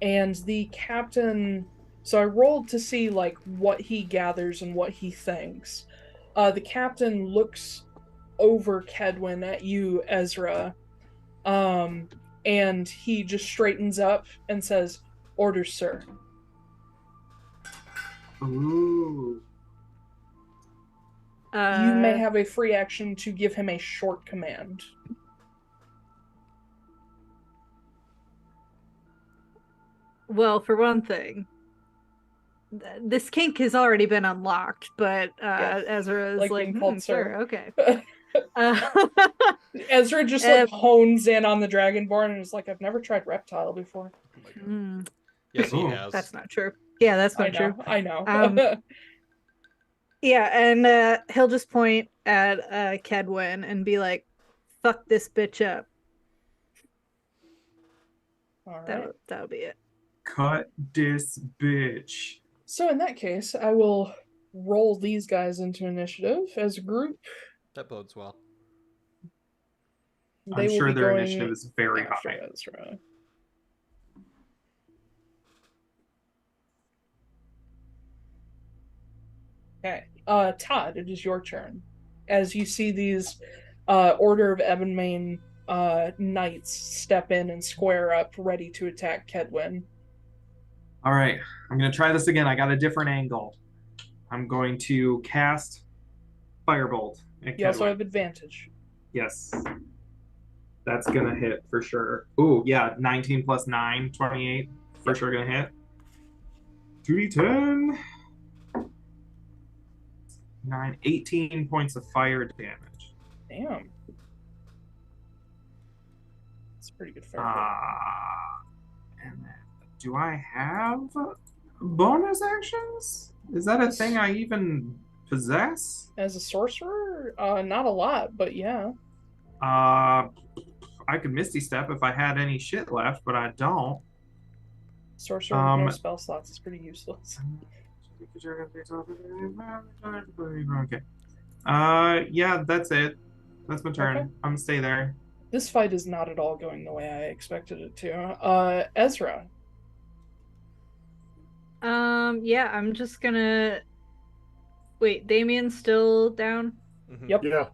And the captain. So I rolled to see like what he gathers and what he thinks. The captain looks over Kedwin at you, Ezra, and he just straightens up and says, "Orders, sir." Ooh. You may have a free action to give him a short command. Well, for one thing, this kink has already been unlocked, but Ezra is like like, being called sure, sir." okay. Ezra just like hones in on the Dragonborn and is like, "I've never tried reptile before." Yes, he Ooh. has. That's not true. Yeah, that's I not true. know. I know. Yeah, and he'll just point at Kedwin and be like, "Fuck this bitch up." All right. That'll be it. Cut this bitch. So in that case, I will roll these guys into initiative as a group. That bodes well. They I'm will sure be their going initiative is very after high. Ezra. Okay. Todd, it is your turn. As you see these Order of Ebonmain knights step in and square up, ready to attack Kedwin. All right, I'm going to try this again. I got a different angle. I'm going to cast Firebolt at You also Kedwin. have advantage. Yes. That's going to hit for sure. Ooh, yeah, 19 plus 9, 28. For sure going to hit. 2d10. 9, 18 points of fire damage. Damn. That's pretty good fire. And then, do I have bonus actions? Is that a thing I even possess? As a sorcerer? Not a lot, but yeah. I could Misty Step if I had any shit left, but I don't. Sorcerer with no spell slots is pretty useless. Okay. Yeah, that's it. That's my turn. Okay. I'm gonna stay there. This fight is not at all going the way I expected it to. Ezra. Yeah, I'm just gonna wait. Damian's still down. Mhm. Yep. Yeah.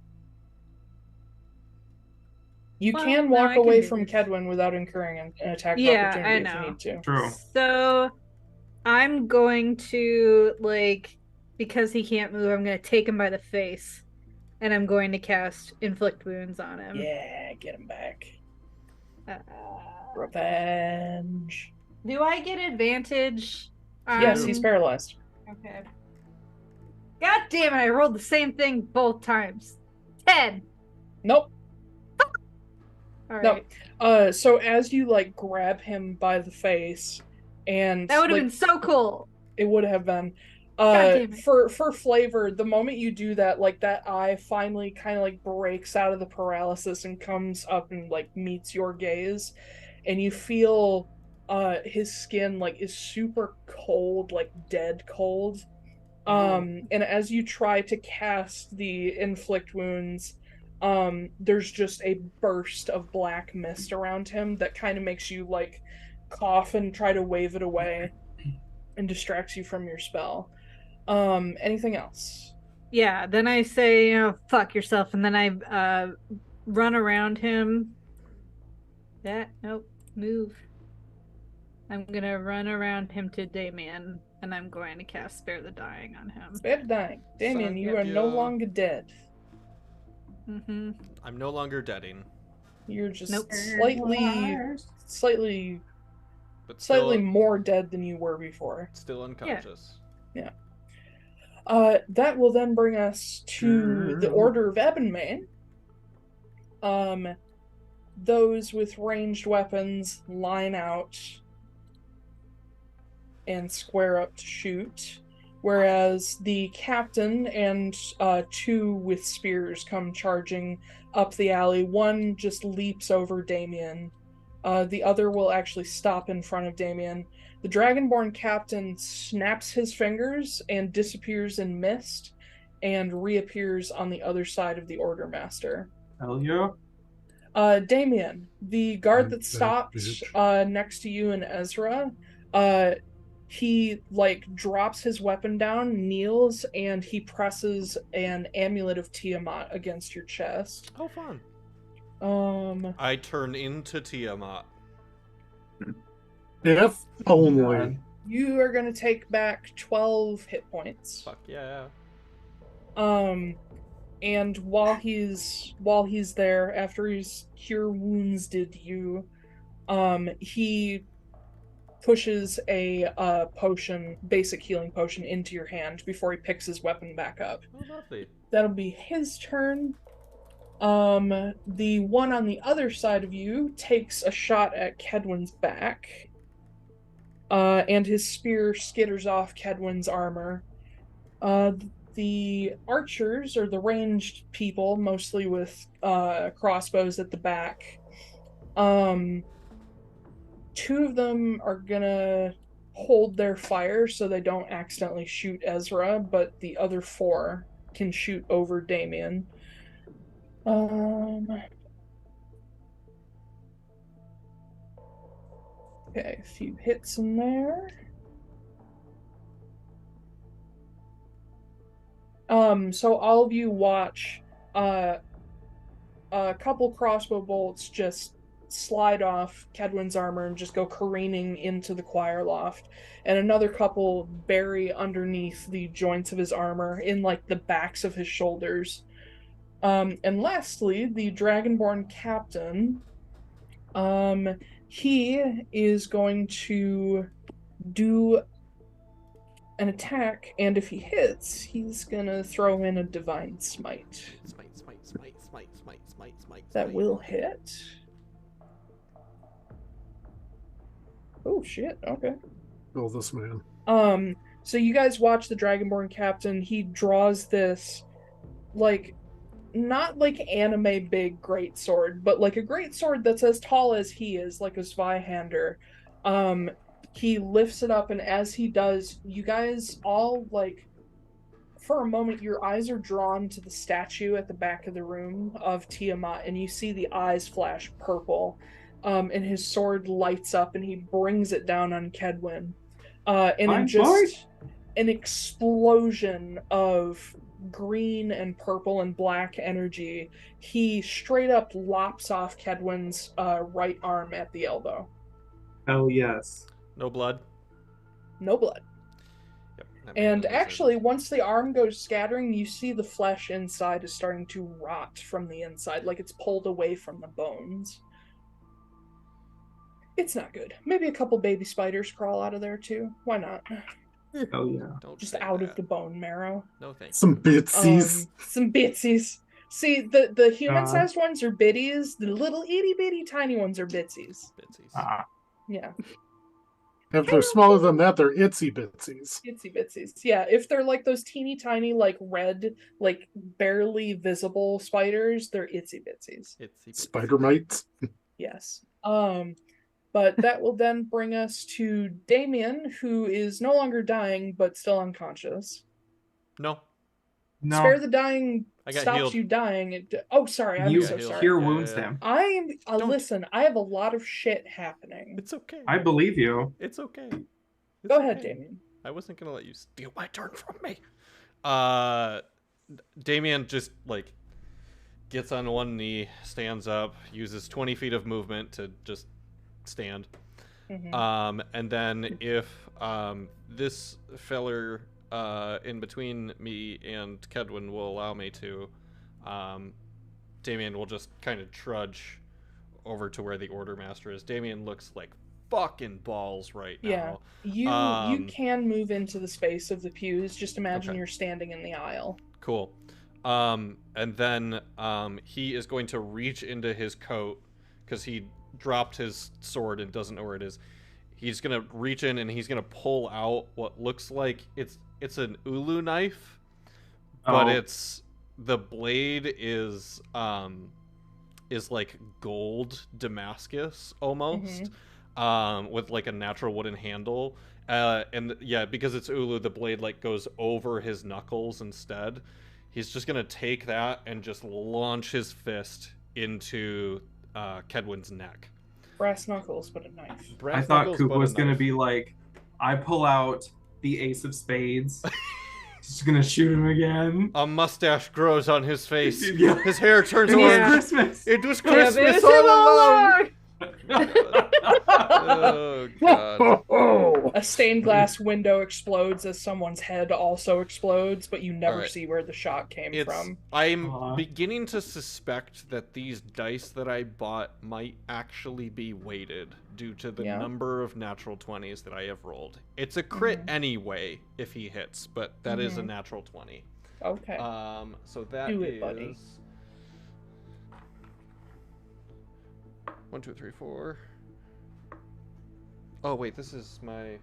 You Well, can no, walk I can away do from this. Kedwin without incurring an attack of Yeah, opportunity I if know. you need to. True. So I'm going to because he can't move, I'm gonna take him by the face, and I'm going to cast Inflict Wounds on him. Yeah, get him back. Uh, Revenge. do I get advantage? Yes, he's paralyzed. Okay. God damn it! I rolled the same thing both times. 10. Nope. All right. No. So as you like grab him by the face, and That would have like, been so cool. It would have been. damn it. For flavor, the moment you do that, like that eye finally kind of like breaks out of the paralysis and comes up and like meets your gaze, and you feel his skin like is super cold, like dead cold. And as you try to cast the Inflict Wounds, there's just a burst of black mist around him that kind of makes you like cough and try to wave it away and distracts you from your spell. Anything else? Yeah, then I say, fuck yourself, and then I run around him. Nope, move. I'm gonna run around him to Damian, and I'm going to cast Spare the Dying on him. Spare the dying. Damian, you are no Sangyapyo. longer dead. Mm-hmm. I'm no longer deading, You're just Nope. slightly but still, slightly more dead than you were before. still unconscious. That will then bring us to the Order of Ebonmane. Those with ranged weapons line out and square up to shoot, whereas the captain and 2 with spears come charging up the alley. One just leaps over Damian. The other will actually stop in front of Damian. The Dragonborn captain snaps his fingers and disappears in mist and reappears on the other side of the Order Master. Hell yeah. Damian, the guard that That stopped bitch. next to you and Ezra, he drops his weapon down, kneels, and he presses an amulet of Tiamat against your chest. Oh, fun. I turn into Tiamat. If only. You are gonna take back 12 hit points. Fuck yeah. And while he's there, after he's cure wounds did you, he pushes a potion, basic healing potion, into your hand before he picks his weapon back up. Oh, lovely. That'll be his turn. The one on the other side of you takes a shot at Kedwin's back. And his spear skitters off Kedwin's armor. The archers, or the ranged people, mostly with crossbows at the back, 2 of them are gonna hold their fire so they don't accidentally shoot Ezra, but the other 4 can shoot over Damian. Okay, a few hits in there. So all of you watch a couple crossbow bolts just slide off Kedwin's armor and just go careening into the choir loft, and another couple bury underneath the joints of his armor in the backs of his shoulders. And lastly, the Dragonborn captain, he is going to do an attack, and if he hits, he's gonna throw in a divine smite. Smite. That will hit. Oh shit, okay. Oh, this man. So you guys watch the Dragonborn captain. He draws this, not anime big greatsword, but a greatsword that's as tall as he is, like a Zweihander. He lifts it up, and as he does, you guys all, for a moment, your eyes are drawn to the statue at the back of the room of Tiamat, and you see the eyes flash purple, and his sword lights up, and he brings it down on Kedwin. And in just an explosion of green and purple and black energy, he straight up lops off Kedwin's right arm at the elbow. Hell yes. No blood. No blood. Yep. And actually, once the arm goes scattering, you see the flesh inside is starting to rot from the inside, like it's pulled away from the bones. It's not good. Maybe a couple baby spiders crawl out of there too. Why not? Oh yeah. Don't Just say out that. of the bone marrow. No thanks. Some bitsies. Some bitsies. See, the human-sized ones are bitties. The little itty-bitty tiny ones are bitsies. Bitsies. Yeah. If they're smaller than that, they're itsy bitsies. Itsy bitsies. Yeah, if they're those teeny tiny, red, barely visible spiders, they're itsy bitsies. Spider mites. Yes. But that will then bring us to Damian, who is no longer dying, but still unconscious. No. Spare the dying I got stops healed. you dying. Oh, sorry. I'm You so sorry. cure wounds him. Listen, I have a lot of shit happening. It's okay. I believe you. It's okay. Go ahead, Damian. I wasn't gonna let you steal my turn from me. Damian just gets on one knee, stands up, uses 20 feet of movement to just stand. And then if this feller in between me and Kedwin will allow me to, Damian will just kind of trudge over to where the order master is. Damian looks like fucking balls right now. You can move into the space of the pews. Just imagine Okay. you're standing in the aisle. Cool. And then he is going to reach into his coat because he dropped his sword and doesn't know where it is. He's gonna reach in and he's gonna pull out what looks like it's an ulu knife, but it's the blade is like gold Damascus almost, with like a natural wooden handle. And yeah, because it's ulu, the blade like goes over his knuckles instead. He's just gonna take that and just launch his fist into Kedwin's neck. Brass knuckles, but a knife. I thought Koop was gonna be like, I pull out the ace of spades. Just gonna shoot him again. A mustache grows on his face. Yeah. His hair turns It was orange. Christmas. It was Yeah, Christmas it's all all along. along. Oh god. A stained glass window explodes as someone's head also explodes, but you never Alright. see where the shot came from. I'm beginning to suspect that these dice that I bought might actually be weighted due to the number of natural 20s that I have rolled. It's a crit anyway if he hits, but that is a natural 20. Okay. So that Do it, is buddy. 1, 2, 3, 4. Oh wait, this is my.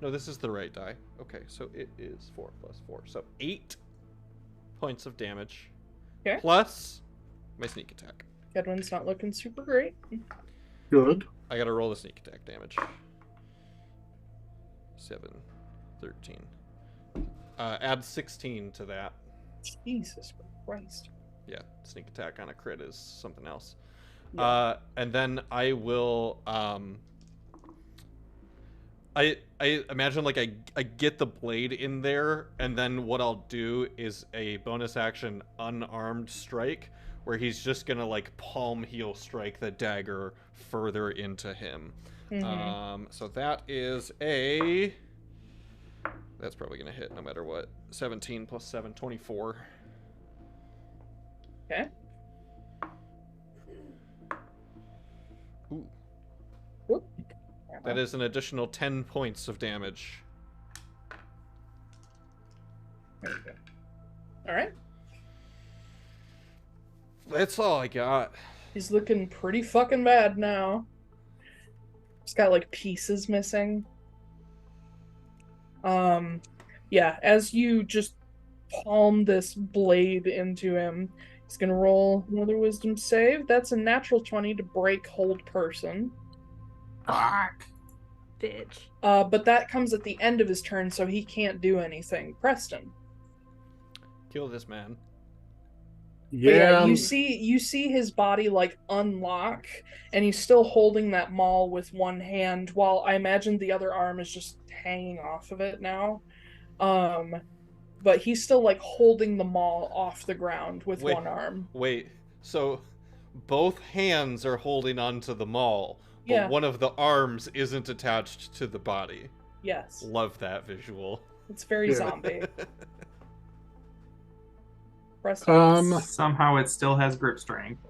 No, this is the right die. Okay, so it is 4 plus 4, so 8 points of damage. Okay. Plus my sneak attack. Kedwin's not looking super great. Good. I gotta roll the sneak attack damage. 7, 13. Add 16 to that. Jesus Christ. Yeah, sneak attack on a crit is something else. Yeah. And then I will I imagine like I get the blade in there, and then what I'll do is a bonus action unarmed strike where he's just gonna like palm heel strike the dagger further into him. So that is that's probably gonna hit no matter what. 17 plus 7, 24. Okay. Ooh. Whoop. That is an additional 10 points of damage. There we go. Alright. That's all I got. He's looking pretty fucking bad now. He's got like pieces missing. Yeah, as you just palm this blade into him, he's gonna roll another wisdom save. That's a natural 20 to break hold person. Fuck. Bitch. But that comes at the end of his turn, so he can't do anything. Preston. Kill this man. But Yeah. you see his body like unlock, and he's still holding that maul with one hand, while I imagine the other arm is just hanging off of it now. But he's still like holding the maul off the ground with one arm. Wait, so both hands are holding onto the maul, but Yeah. one of the arms isn't attached to the body. Yes, Love that visual. it's very Yeah. zombie. Preston. Somehow it still has grip strength.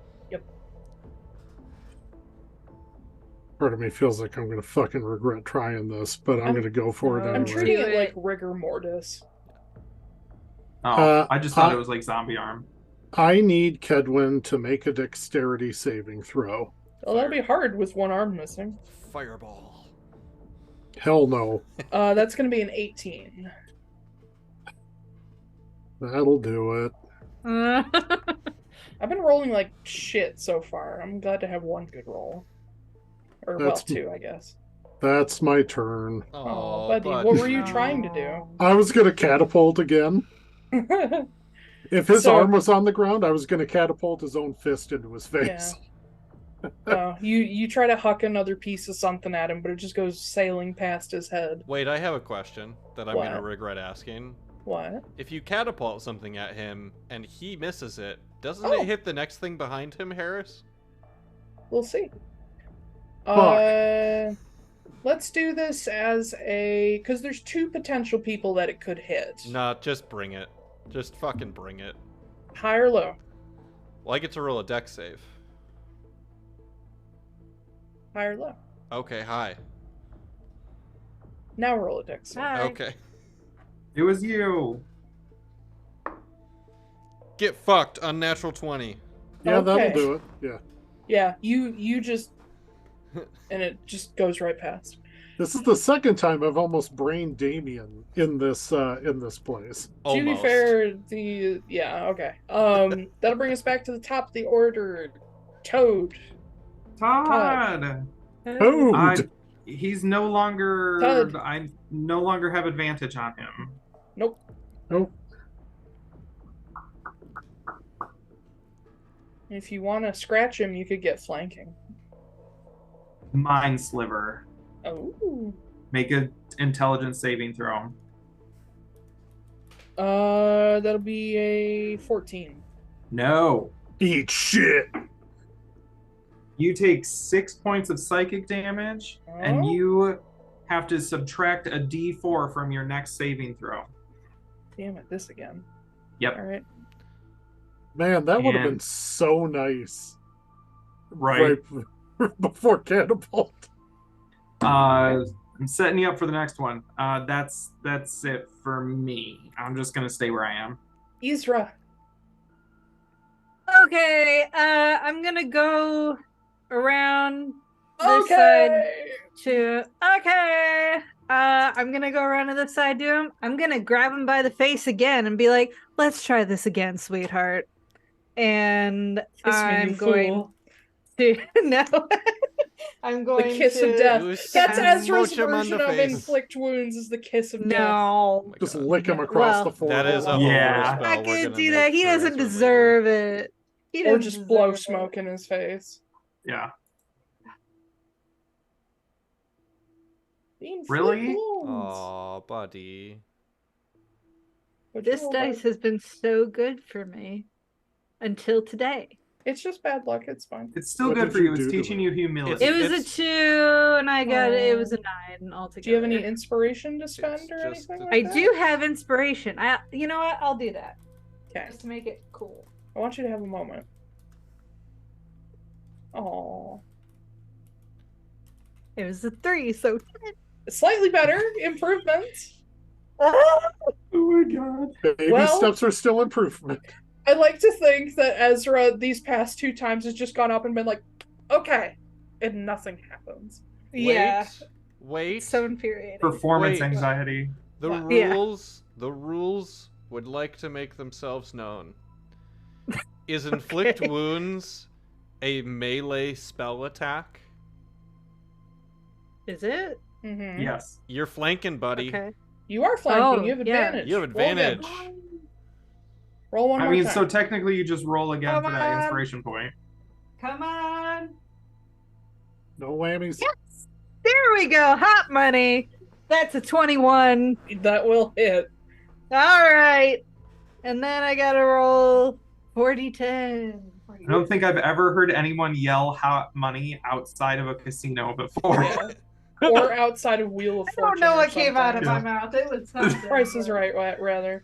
Part of me feels like I'm going to fucking regret trying this, but I'm going to go for it I'm I'm anyway. treating Do it like it. rigor mortis. Oh, I just thought I- it was like zombie arm. I need Kedwin to make a dexterity saving throw. Well, that'll be hard with one arm missing. Fireball. Hell no. That's gonna be an 18. That'll do it. I've been rolling like shit so far. I'm glad to have one good roll. Or, That's- well, two, I guess. That's my turn. Oh, buddy, what were you trying to do? I was going to catapult again. If his So- arm was on the ground, I was going to catapult his own fist into his face. You try to huck another piece of something at him, but it just goes sailing past his head. Wait, I have a question that I'm What? going to regret asking. What? If you catapult something at him and he misses it, doesn't Oh. it hit the next thing behind him, Harris? We'll see. Let's do this as because there's 2 potential people that it could hit. Nah, just bring it. Just fucking bring it. High or low? Well, I get to roll a dex save. High or low? Okay, hi. Now roll a dex. Hi. Okay. It was you. Get fucked, unnatural 20. Yeah, Okay. that'll do it. Yeah. Yeah, you just and it just goes right past. This is the second time I've almost brained Damian in this place. Almost. To be fair, okay. That'll bring us back to the top of the order. Toad. Todd. Toad! He's no longer. Todd. I no longer have advantage on him. Nope. Nope. If you want to scratch him, you could get flanking. Mind sliver. Oh. Make an intelligence saving throw. That'll be a 14. No. Eat shit! You take 6 points of psychic damage, and Oh. you have to subtract a d4 from your next saving throw. Damn it, this again. Yep. All right. Man, that would have And- been so nice. Right. Right before Catapult. I'm setting you up for the next one. That's it for me. I'm just gonna stay where I am. Ezra. Okay, I'm gonna go around this side Okay. to. Okay, I'm gonna go around to this side to him. I'm gonna grab him by the face again and be like, "Let's try this again, sweetheart." And Kiss me, I'm you going fool. to no. I'm going The kiss to of death. You That's smooch Ezra's him on version the of face. inflict wounds is the kiss of death. No, Oh my Just God. lick him across Well, the forehead. That is a Yeah. horror I'm spell. not We're gonna gonna do that. make He for doesn't Ezra later. deserve it. He Or doesn't just blow deserve it. smoke in his face. Yeah. The inflict Really? wounds. Aw, buddy. But you This know dice what? has been so good for me until today. It's just bad luck. It's fine. It's still What good did for you you. It's do to teaching him? you humility. It was It's- a 2, and I got it. It was a Aw. 9 altogether. Do you have any inspiration to spend or just anything the- like I that? do have inspiration. You know what? I'll do that Okay. just to make it cool. I want you to have a moment. Oh, It was a 3, so. slightly better improvement. Oh my god. Baby Well- steps are still improvement. I like to think that Ezra these past 2 times has just gone up and been like, okay, and nothing happens. Yeah. Wait. So infuriating. Performance Wait. anxiety. The What? Yeah. rules would like to make themselves known. Is inflict Okay. wounds a melee spell attack? Is it? Mm-hmm. Yes. You're flanking, buddy. Okay. You are flanking. Oh, You have yeah. advantage. You have Roll again. advantage. Roll one I more mean, time. so technically you just roll again Come for that on. inspiration point. Come on. No whammies. There we go. Hot money. That's a 21. That will hit. All right. And then I got to roll 40-10. I don't think I've ever heard anyone yell hot money outside of a casino before. Yeah. Or outside of Wheel of I Fortune. don't know or what came out of something. my mouth. It was something. Price is Right, rather.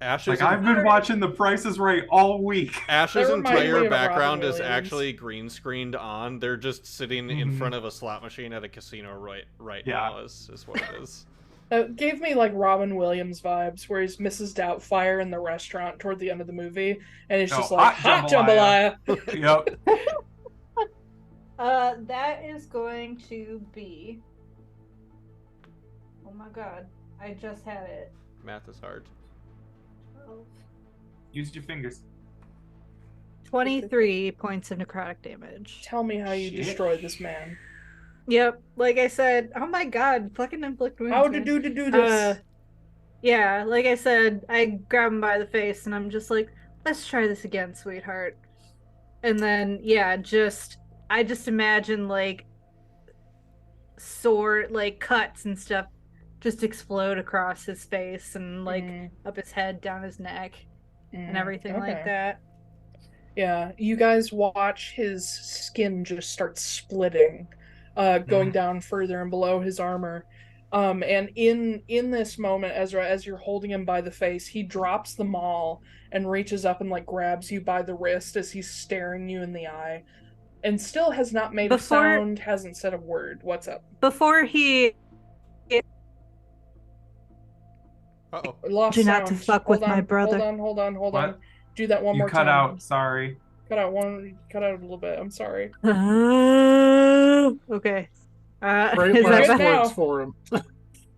Ash's, Like, I've been watching The Price is Right all week. Ash's That reminded me entire of background Robin is Williams. actually green screened on. They're just sitting in Mhm. front of a slot machine at a casino right Yeah. now is what it is. It gave me like Robin Williams vibes, where he's Mrs. Doubtfire in the restaurant toward the end of the movie, and it's just Oh, like hot hot jambalaya. Yep. That is going to be. Oh my god. I just had it. Math is hard. Use your fingers. 23 points of necrotic damage. Tell me how you Shit. destroyed this man. Yep, like I said, oh my god, fucking inflict wounds. How to man. do this? Yeah, like I said, I grab him by the face and I'm just like, let's try this again, sweetheart. And then, yeah, I just imagine like sword, like cuts and stuff just explode across his face and like up his head, down his neck, and everything like that. Yeah, you guys watch his skin just start splitting, going down further and below his armor. And in this moment, Ezra, as you're holding him by the face, he drops the maul and reaches up and like grabs you by the wrist as he's staring you in the eye, and still has not made a Before sound, hasn't said a word. What's up? before he Uh-oh. Lost you not to sound. fuck Hold with my on, hold brother. on, hold on, hold on. What? Do that one You more cut time. out. Sorry. Cut out a little bit. I'm sorry. Okay. Great Is that last good better? now. words for him.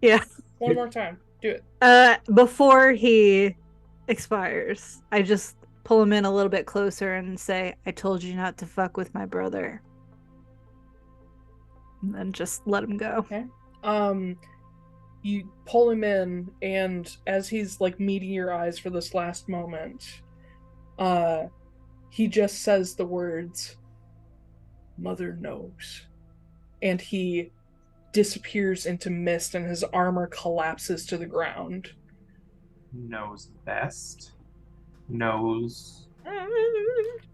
Yeah. One more time. Do it. Before he expires, I just pull him in a little bit closer and say, I told you not to fuck with my brother. And then just let him go. Okay. You pull him in, and as he's like meeting your eyes for this last moment, he just says the words, "Mother knows," and he disappears into mist, and his armor collapses to the ground. Knows best. Knows.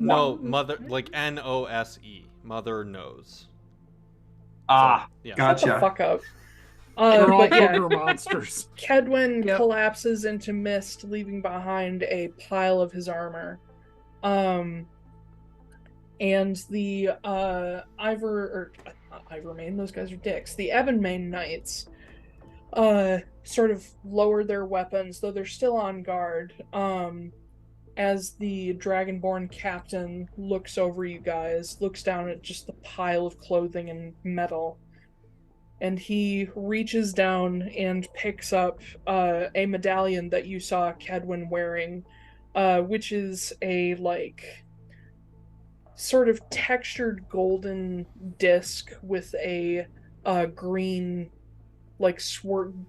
No, mother, like Nose. Mother knows. Ah, Yeah. Shut the gotcha. fuck up. They're all But yeah, booger monsters. Kedwin Yep. collapses into mist, leaving behind a pile of his armor. And the Ivermain, those guys are dicks. The Ebonmain Knights sort of lower their weapons, though they're still on guard. As the Dragonborn captain looks over you guys, looks down at just the pile of clothing and metal, and he reaches down and picks up a medallion that you saw Kedwin wearing, which is a like sort of textured golden disc with a green, like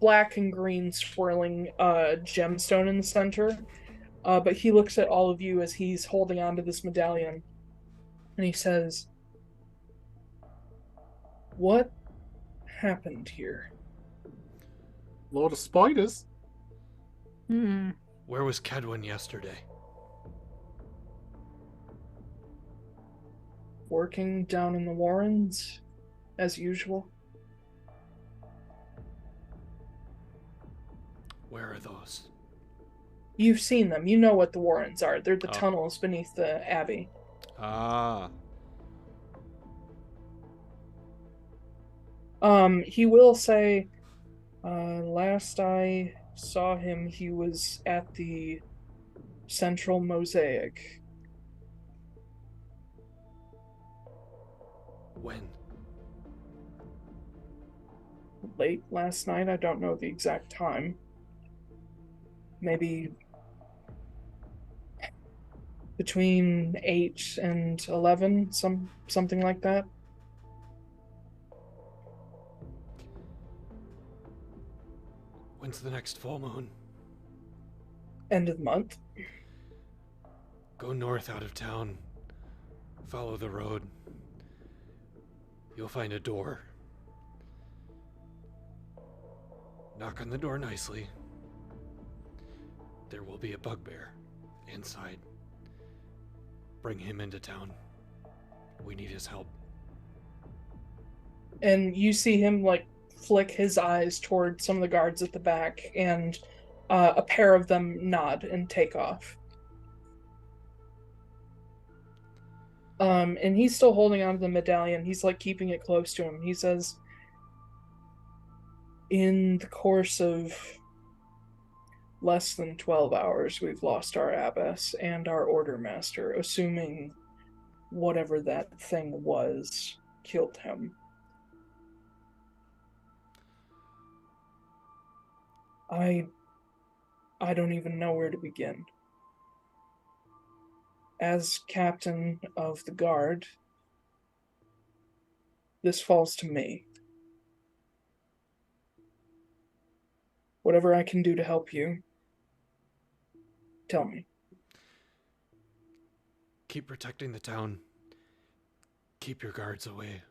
black and green swirling gemstone in the center. But he looks at all of you as he's holding onto this medallion, and he says, "What happened here?" Load of spiders. Hmm. Where was Kedwin yesterday? Working down in the Warrens, as usual. Where are those? You've seen them. You know what the Warrens are. They're the Oh. tunnels beneath the Abbey. Ah. He will say, last I saw him, he was at the Central Mosaic. When? Late last night. I don't know the exact time. Maybe between 8 and 11, something like that. When's the next full moon? End of the month. Go north out of town. Follow the road. You'll find a door. Knock on the door nicely. There will be a bugbear inside. Bring him into town. We need his help. And you see him like flick his eyes toward some of the guards at the back, and a pair of them nod and take off. And he's still holding onto the medallion. He's like keeping it close to him. He says, in the course of less than 12 hours, we've lost our abbess and our order master, assuming whatever that thing was killed him. I don't even know where to begin. As captain of the guard, this falls to me. Whatever I can do to help you, tell me. Keep protecting the town. Keep your guards away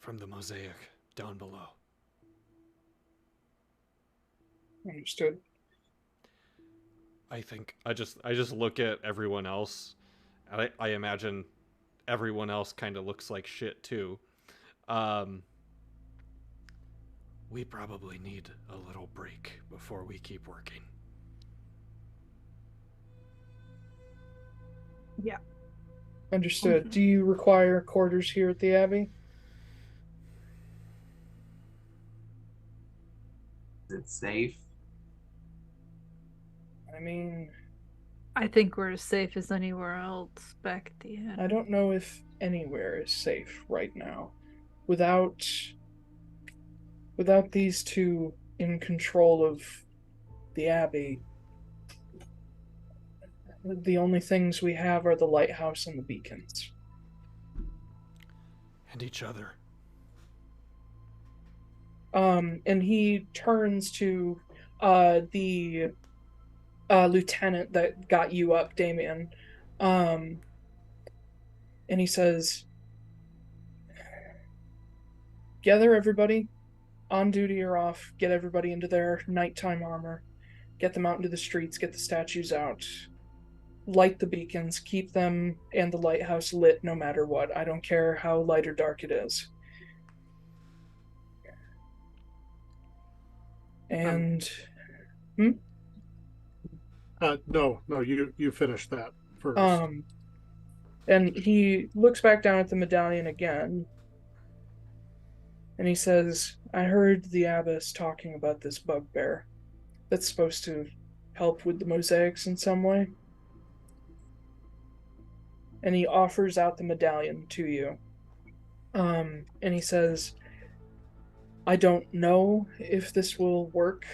from the mosaic down below. Understood. I think I just look at everyone else, and I imagine everyone else kind of looks like shit too. We probably need a little break before we keep working. Yeah. Understood. Do you require quarters here at the Abbey? Is it safe? I mean, I think we're as safe as anywhere else back at the end. I don't know if anywhere is safe right now. Without these two in control of the Abbey, the only things we have are the lighthouse and the beacons. And each other. And he turns to the lieutenant that got you up, Damian. And he says, gather everybody, on duty or off, get everybody into their nighttime armor, get them out into the streets, get the statues out, light the beacons, keep them and the lighthouse lit no matter what. I don't care how light or dark it is. And no, you finish that first. And he looks back down at the medallion again, and he says, I heard the abbess talking about this bugbear that's supposed to help with the mosaics in some way. And he offers out the medallion to you. And he says, I don't know if this will work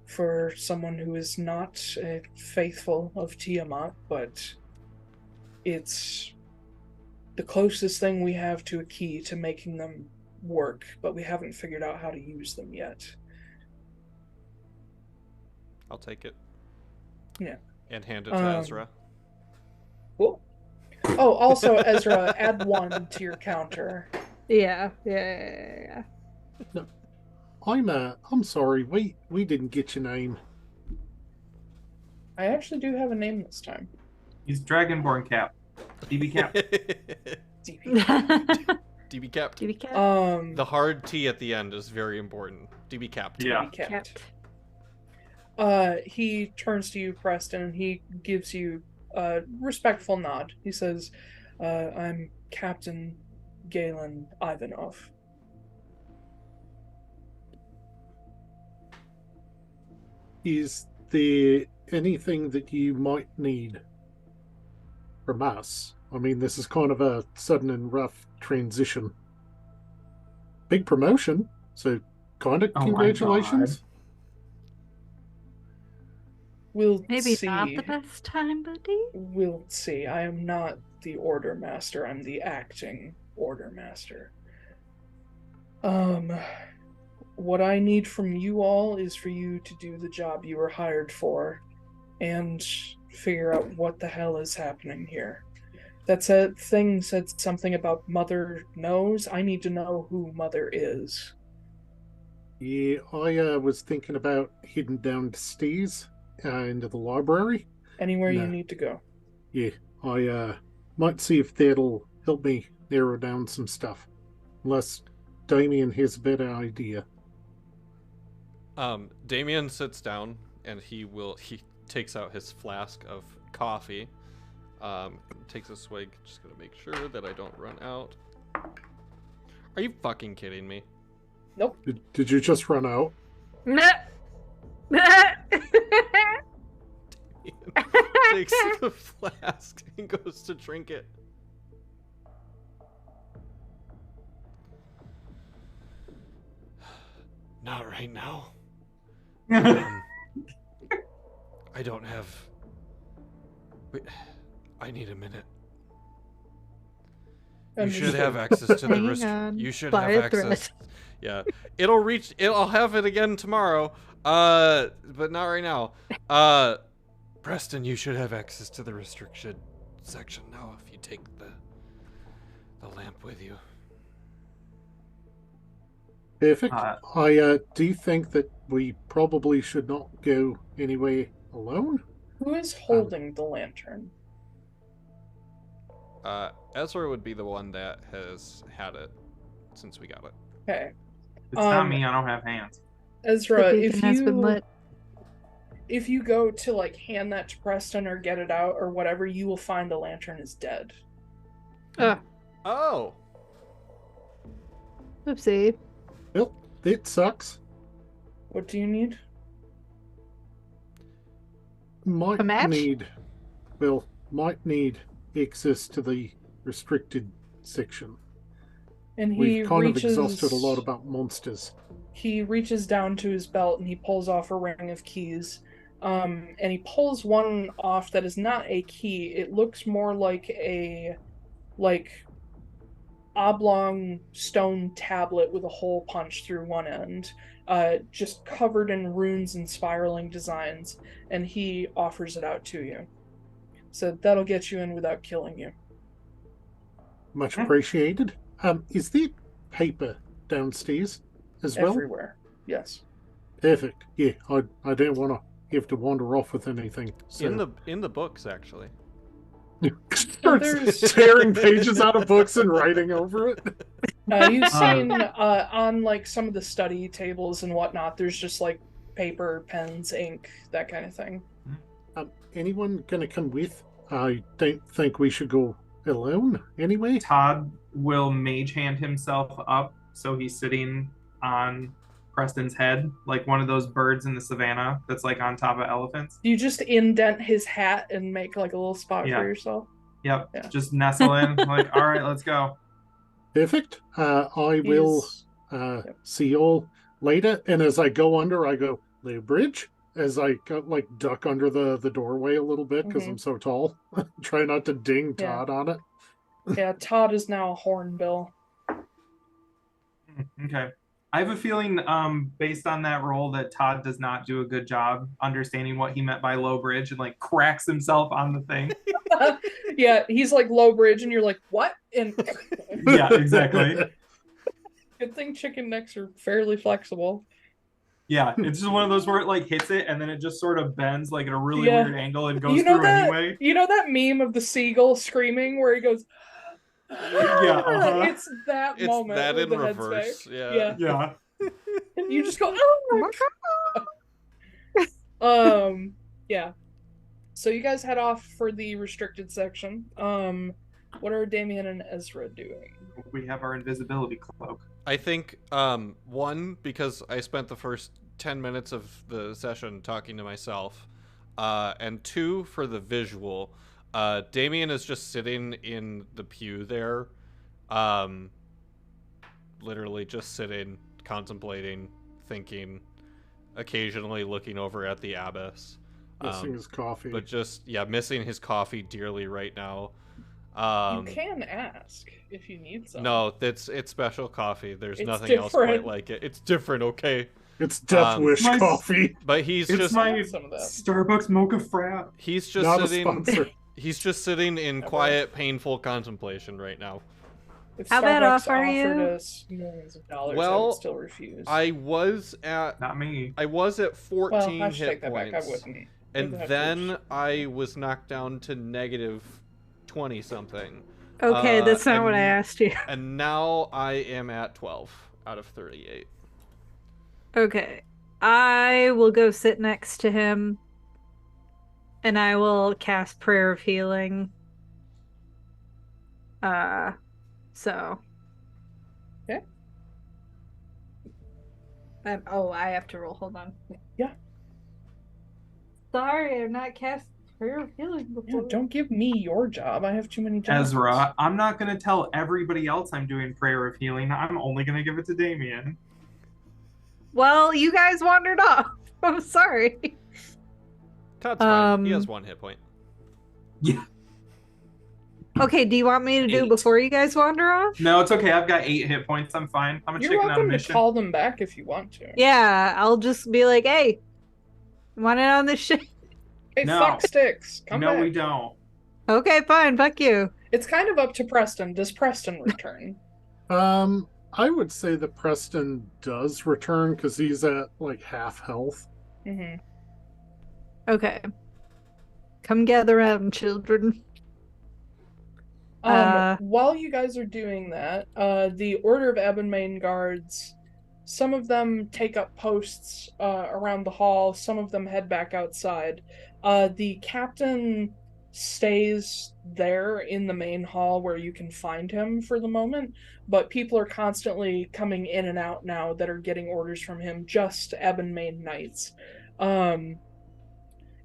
for someone who is not faithful of Tiamat, but it's the closest thing we have to a key to making them work, but we haven't figured out how to use them yet. I'll take it. Yeah. And hand it to Ezra. Cool. Oh, also, Ezra, add 1 to your counter. Yeah. No, I'm sorry, we didn't get your name. I actually do have a name this time. He's Dragonborn Cap. DB Cap. DB. DB capped. DB capped. The hard T at the end is very important. DB capped. Yeah. DB capped. He turns to you, Preston, and he gives you a respectful nod. He says, I'm Captain Galen Ivanov. Is there anything that you might need from us? I mean, this is kind of a sudden and rough transition. Big promotion, so kind of congratulations. We'll Maybe see. not the best time, buddy. We'll see. I am not the Order Master. I'm the acting Order Master. What I need from you all is for you to do the job you were hired for and figure out what the hell is happening here. That's a thing said something about Mother knows. I need to know who Mother is. Yeah, I was thinking about heading downstairs into the library. Anywhere you need to go. Yeah, I might see if that'll help me narrow down some stuff. Unless Damian has a better idea. Damian sits down and he takes out his flask of coffee. Takes a swig. Just gonna make sure that I don't run out. Are you fucking kidding me? Nope. Did you just run out? Takes the flask and goes to drink it. Not right now. I don't have. Wait, I need a minute. You should have access to the You should have access. Yeah, I'll have it again tomorrow. But not right now. Preston, you should have access to the restricted section now if you take the lamp with you. Perfect. I do think that we probably should not go anywhere alone. Who is holding the lantern? Ezra would be the one that has had it since we got it. Okay. It's not me. I don't have hands. Ezra, The beacon has been lit. if you go to like hand that to Preston or get it out or whatever, you will find the lantern is dead. Oh. Oopsie. Well, it sucks. What do you need? A match? Might need access to the restricted section. And he We've kind of reaches, exhausted a lot about monsters. He reaches down to his belt and he pulls off a ring of keys. And he pulls one off that is not a key. It looks more like a oblong stone tablet with a hole punched through one end, just covered in runes and spiraling designs, and he offers it out to you. So that'll get you in without killing you. Much appreciated. Is there paper downstairs as well? Everywhere. Yes. Perfect. Yeah, I don't want to have to wander off with anything. So. In the books, actually. Starts tearing pages out of books and writing over it. You've seen on like some of the study tables and whatnot, there's just like paper, pens, ink, that kind of thing. Anyone gonna come with? I don't think we should go alone anyway. Todd will mage hand himself up so he's sitting on Preston's head, like one of those birds in the savannah that's like on top of elephants. You just indent his hat and make like a little spot for yourself. Yep. Yeah. Just nestle in. Like, all right, let's go. Perfect. I will see you all later. And as I go under, I go, "Lay bridge," as I like duck under the doorway a little bit because I'm so tall. Try not to ding Todd on it. Yeah, Todd is now a hornbill. Okay. I have a feeling, based on that roll, that Todd does not do a good job understanding what he meant by low bridge and like cracks himself on the thing. Yeah, he's like low bridge, and you're like, what? And yeah, exactly. Good thing chicken necks are fairly flexible. Yeah, it's just one of those where it like hits it and then it just sort of bends like at a really weird angle and goes through anyway. You know that meme of the seagull screaming where he goes, yeah, it's that moment. That in the reverse. Yeah. And you just go, oh my god. Yeah. So you guys head off for the restricted section. What are Damian and Ezra doing? We have our invisibility cloak. I think, one, because I spent the first 10 minutes of the session talking to myself, and two, for the visual. Damian is just sitting in the pew there, literally just sitting, contemplating, thinking, occasionally looking over at the abyss. Missing his coffee. But just, missing his coffee dearly right now. You can ask if you need some. No, it's special coffee. There's nothing different. else quite like it. It's different, okay? It's Death Wish coffee. But he's it's just my some of that. Starbucks mocha frat. He's just Not sitting. a sponsor. He's just sitting in quiet, painful contemplation right now. If How bad Starbucks off are you? offered us millions of dollars, I Well, would still refuse. I was at Not me. I was at 14 I should hit take that back. I points, wouldn't. and Wouldn't have then to. I was knocked down to negative 20 something. Okay, that's not what I asked you. And now I am at 12 out of 38. Okay. I will go sit next to him, and I will cast Prayer of Healing. So. Okay. I have to roll. Hold on. Yeah. Sorry, I've not cast Prayer of Healing before. Yeah, don't give me your job. I have too many jobs. Ezra, I'm not going to tell everybody else I'm doing prayer of healing. I'm only going to give it to Damian. Well, you guys wandered off. I'm sorry. Todd's fine. He has 1 hit point. Yeah. Okay, do you want me to do 8. before you guys wander off? No, it's okay. I've got 8 hit points. I'm fine. I'm a You're chicken on a welcome to mission. call them back if you want to. Yeah, I'll just be like, hey, want in on this shit? Hey, No. fuck sticks. Come No, back. we don't. Okay, fine, fuck you. It's kind of up to Preston. Does Preston return? I would say that Preston does return because he's at like half health. Mm-hmm. Okay. Come gather round, children. While you guys are doing that, the Order of Ebonmain guards, some of them take up posts around the hall, some of them head back outside. The captain stays there in the main hall where you can find him for the moment, but people are constantly coming in and out now that are getting orders from him, just Ebonmain knights.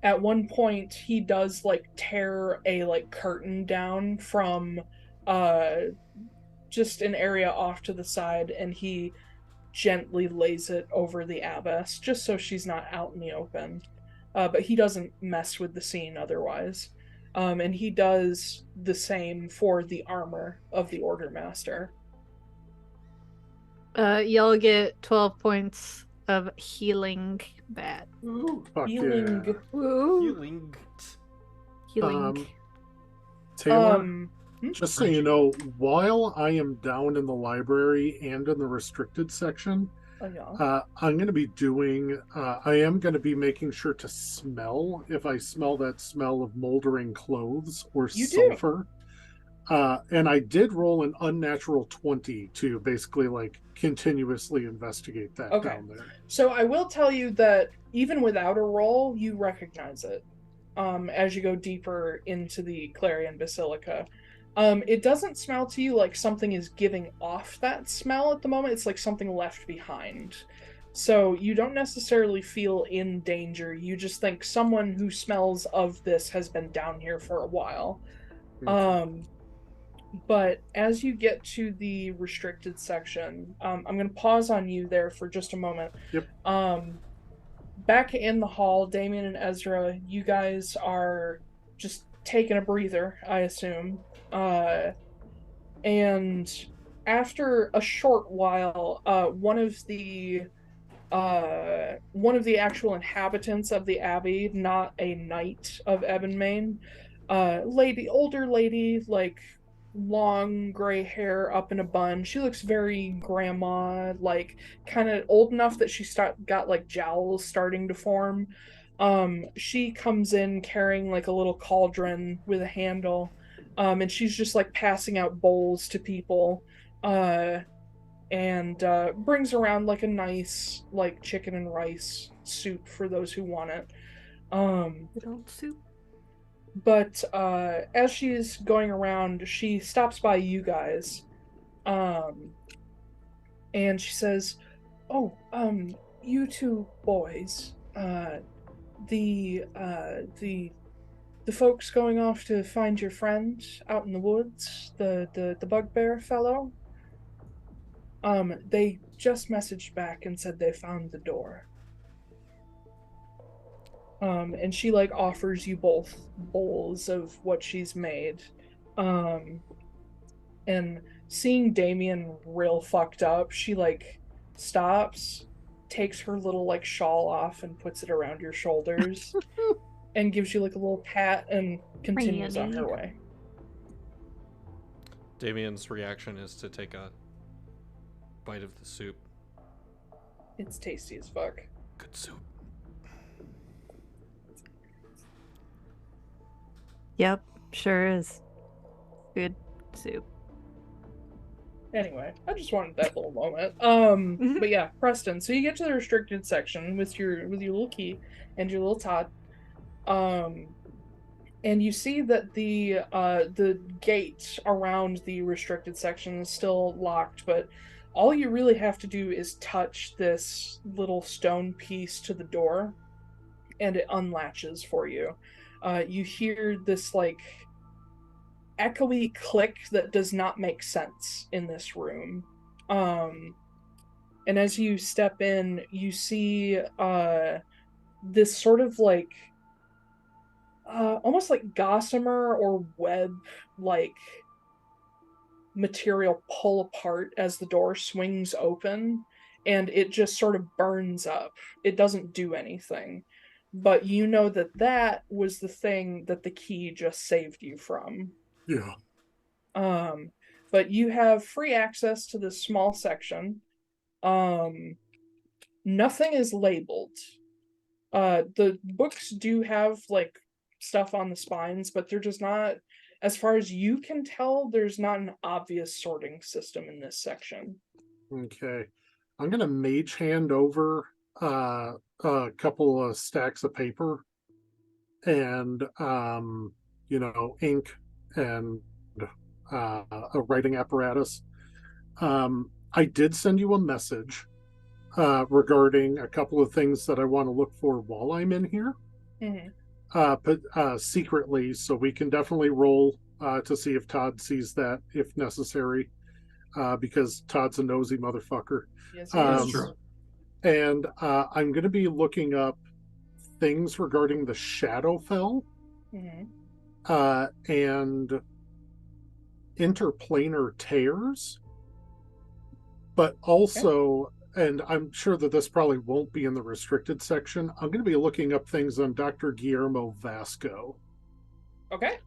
At one point he does like tear a like curtain down from uh just an area off to the side, and he gently lays it over the abbess just so she's not out in the open. But he doesn't mess with the scene otherwise. And he does the same for the armor of the Order Master. Y'all get 12 points of healing back. Ooh. Fuck Healing. yeah. Woo. Healing. Healing. Taylor, just so you know, while I am down in the library and in the restricted section, Yeah. I'm going to be doing, I am going to be making sure to smell if I smell that smell of moldering clothes or You do. sulfur. And I did roll an unnatural 20 to basically like continuously investigate that Okay. down there. So I will tell you that even without a roll, you recognize it as you go deeper into the Clarion Basilica. It doesn't smell to you like something is giving off that smell at the moment. It's like something left behind. So you don't necessarily feel in danger. You just think someone who smells of this has been down here for a while. Okay. But as you get to the restricted section, I'm going to pause on you there for just a moment. Yep. Back in the hall, Damian and Ezra, you guys are just taking a breather, I assume. And after a short while, one of the actual inhabitants of the abbey, not a knight of Ebonmain, older lady, like long gray hair up in a bun. She looks very grandma, like kind of old enough that she got like jowls starting to form. She comes in carrying like a little cauldron with a handle, and she's just like passing out bowls to people. And brings around like a nice like chicken and rice soup for those who want it. Good old soup. But as she's going around, she stops by you guys, and she says, "Oh, you two boys, the folks going off to find your friend out in the woods, the bugbear fellow. They just messaged back and said they found the door." And she like offers you both bowls of what she's made. And seeing Damian real fucked up, she like stops, takes her little like shawl off and puts it around your shoulders and gives you like a little pat and continues on her way. Damian's reaction is to take a bite of the soup. It's tasty as fuck. Good soup. Yep, sure is. Good soup. Anyway, I just wanted that little moment. But yeah, Preston. So you get to the restricted section with your little key and your little Todd. And you see that the gate around the restricted section is still locked, but all you really have to do is touch this little stone piece to the door, and it unlatches for you. You hear this like echoey click that does not make sense in this room. And as you step in, you see this sort of like almost like gossamer or web like material pull apart as the door swings open, and it just sort of burns up. It doesn't do anything, but you know that that was the thing that the key just saved you from. Yeah. But you have free access to this small section. Nothing is labeled. The books do have like stuff on the spines, but they're just not, as far as you can tell, there's not an obvious sorting system in this section. Okay. I'm gonna mage hand over a couple of stacks of paper and ink and a writing apparatus. I did send you a message regarding a couple of things that I want to look for while I'm in here. But secretly, so we can definitely roll to see if Todd sees that if necessary, because Todd's a nosy motherfucker. Yes, That's yes. true. And I'm going to be looking up things regarding the Shadowfell and interplanar tears, but also, and I'm sure that this probably won't be in the restricted section, I'm going to be looking up things on Dr. Guillermo Vasco. Okay.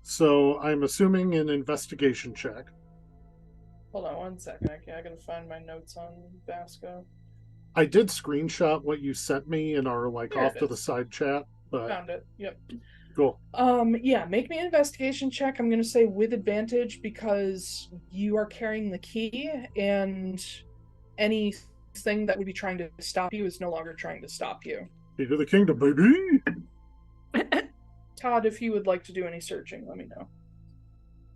So I'm assuming an investigation check. Hold on one second. I gotta find my notes on Vasco. I did screenshot what you sent me in our There off it to the is. side chat, but Found it. Yep. cool. Yeah, make me an investigation check. I'm gonna say with advantage because you are carrying the key, and anything that would be trying to stop you is no longer trying to stop you. Key to the kingdom, baby. Todd, if you would like to do any searching, let me know.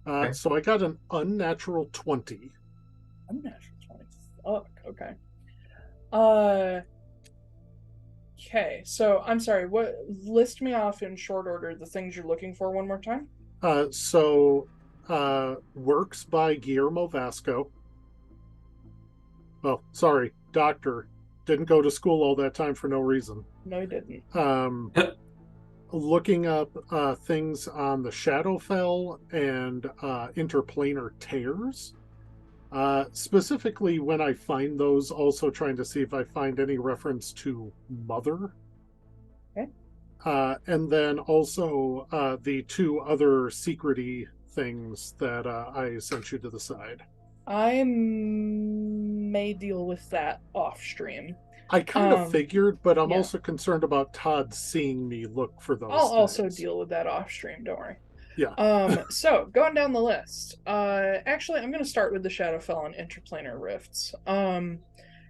Okay. So I got an unnatural 20. Unnatural 20. Fuck. Okay, so I'm sorry, what, list me off in short order the things you're looking for one more time? Works by Guillermo Vasco. Oh, sorry, doctor. Didn't go to school all that time for no reason. No, you didn't. Looking up things on the Shadowfell and interplanar tears. Specifically, when I find those, also trying to see if I find any reference to Mother. Okay. And then also the two other secret-y things that I sent you to the side. I may deal with that off stream. I kind of figured, but I'm yeah. also concerned about Todd seeing me look for those I'll things. also deal with that off stream, don't worry. Yeah. So going down the list. Actually, I'm gonna start with the Shadowfell and interplanar rifts. God,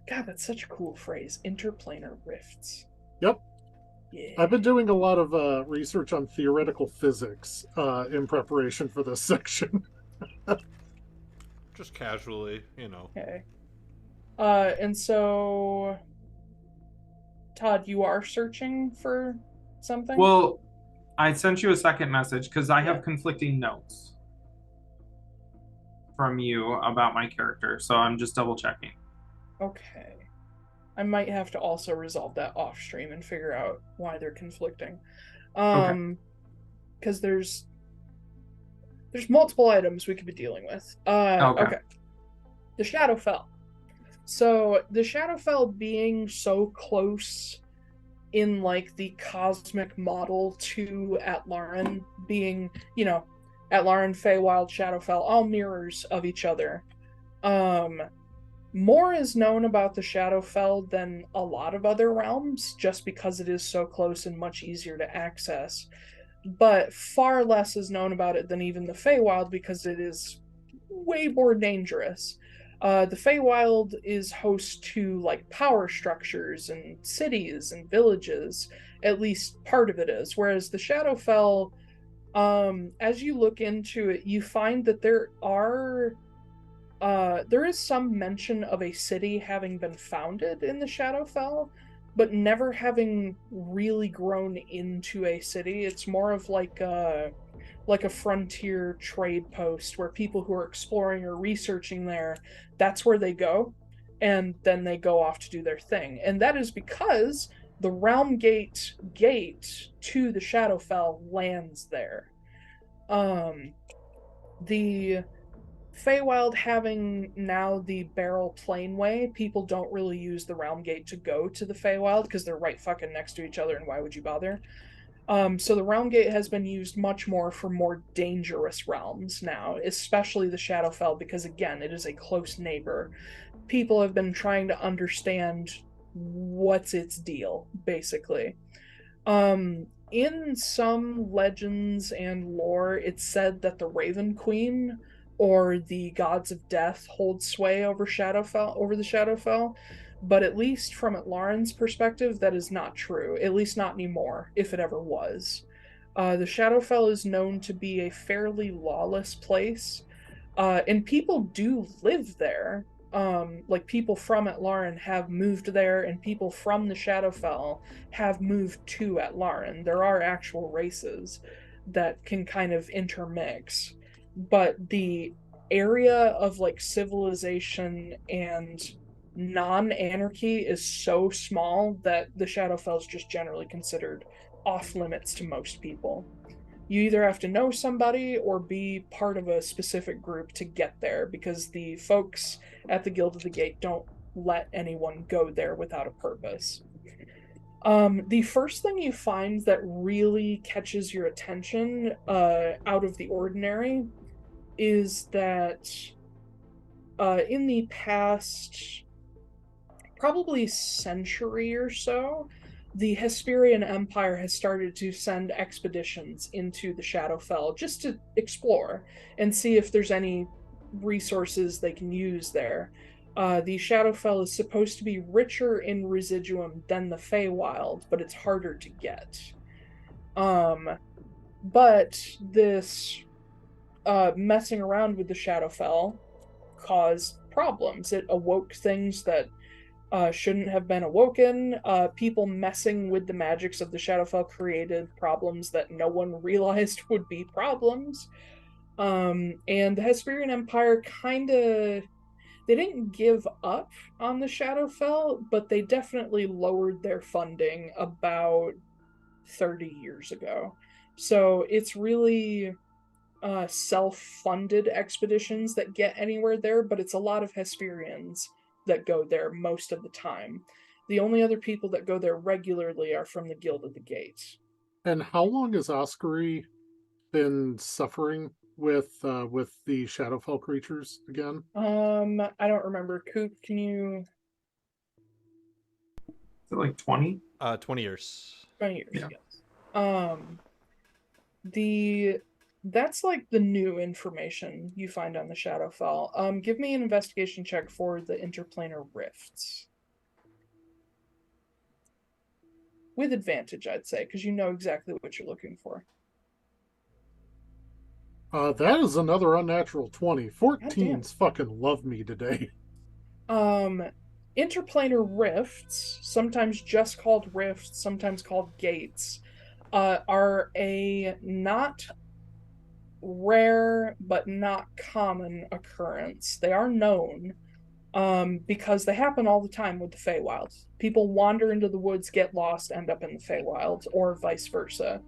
that's such a cool phrase. Interplanar rifts. Yep. Yeah. I've been doing a lot of research on theoretical physics in preparation for this section. Just casually, you know. Okay. And so Todd, you are searching for something? Well, I sent you a second message because I have conflicting notes from you about my character, so I'm just double checking. Okay. I might have to also resolve that off stream and figure out why they're conflicting. Because there's multiple items we could be dealing with. Okay. The Shadowfell. So the Shadowfell being so close in like the cosmic model to Atlaran, being, Atlaran, Feywild, Shadowfell, all mirrors of each other. More is known about the Shadowfell than a lot of other realms, just because it is so close and much easier to access. But far less is known about it than even the Feywild, because it is way more dangerous. The Feywild is host to like power structures and cities and villages. At least part of it is. Whereas the Shadowfell, as you look into it, you find that there is some mention of a city having been founded in the Shadowfell, but never having really grown into a city. It's more of like a frontier trade post where people who are exploring or researching there, that's where they go, and then they go off to do their thing. And that is because the Realm Gate to the Shadowfell lands there. The Feywild having now the Barrel Planeway, people don't really use the Realm Gate to go to the Feywild because they're right fucking next to each other, and why would you bother? So the realm gate has been used much more for more dangerous realms now, especially the Shadowfell, because again, it is a close neighbor. People have been trying to understand what's its deal, basically. In some legends and lore, it's said that the Raven Queen or the gods of death hold sway over the Shadowfell, but at least from Atlaran's perspective, that is not true. At least not anymore, if it ever was. The Shadowfell is known to be a fairly lawless place, and people do live there. Like people from Atlaran have moved there, and people from the Shadowfell have moved to Atlaran. There are actual races that can kind of intermix, but the area of like civilization and non-anarchy is so small that the Shadowfell is just generally considered off limits to most people. You either have to know somebody or be part of a specific group to get there, because the folks at the Guild of the Gate don't let anyone go there without a purpose. The first thing you find that really catches your attention out of the ordinary is that in the past probably century or so, the Hesperian Empire has started to send expeditions into the Shadowfell just to explore and see if there's any resources they can use there. The Shadowfell is supposed to be richer in residuum than the Feywild, but it's harder to get. But this messing around with the Shadowfell caused problems. It awoke things that shouldn't have been awoken. People messing with the magics of the Shadowfell created problems that no one realized would be problems. And the Hesperian Empire they didn't give up on the Shadowfell, but they definitely lowered their funding about 30 years ago. So it's really self-funded expeditions that get anywhere there, but it's a lot of Hesperians that go there most of the time. The only other people that go there regularly are from the Guild of the Gate. And how long has Oskory been suffering with the Shadowfell creatures again? I don't remember. Koop, can you? Is it like 20? 20 years. 20 years, Yeah. yes. That's like the new information you find on the Shadowfell. Give me an investigation check for the interplanar rifts. With advantage, I'd say, because you know exactly what you're looking for. That is another unnatural 20. Goddamn. 14's fucking love me today. Interplanar rifts, sometimes just called rifts, sometimes called gates, are a not rare but not common occurrence. They are known because they happen all the time with the Feywild. People wander into the woods, get lost, end up in the Feywild, or vice versa.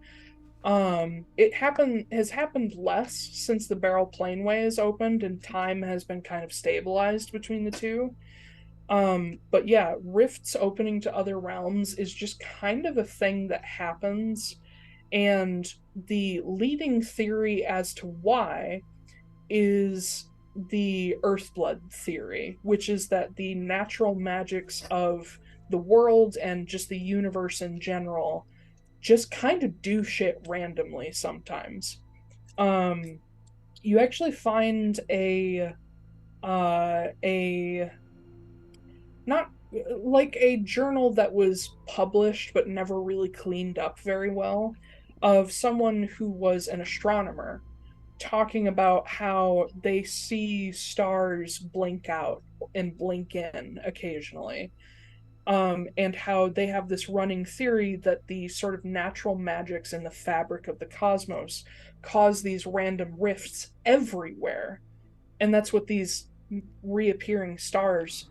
It has happened less since the Barrel Planeway has opened and time has been kind of stabilized between the two. But yeah, rifts opening to other realms is just kind of a thing that happens, and the leading theory as to why is the Earthblood theory, which is that the natural magics of the world and just the universe in general just kind of do shit randomly sometimes. You actually find a not like a journal that was published but never really cleaned up very well, of someone who was an astronomer talking about how they see stars blink out and blink in occasionally. And how they have this running theory that the sort of natural magics in the fabric of the cosmos cause these random rifts everywhere. And that's what these reappearing stars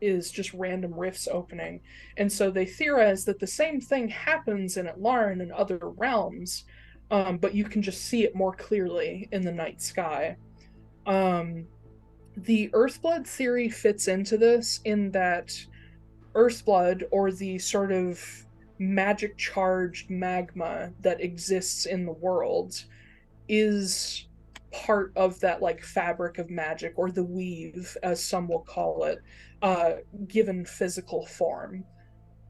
is just random rifts opening. And so they theorize that the same thing happens in Atlaran and other realms, but you can just see it more clearly in the night sky. The Earthblood theory fits into this in that Earthblood, or the sort of magic charged magma that exists in the world is part of that like fabric of magic, or the weave as some will call it, given physical form.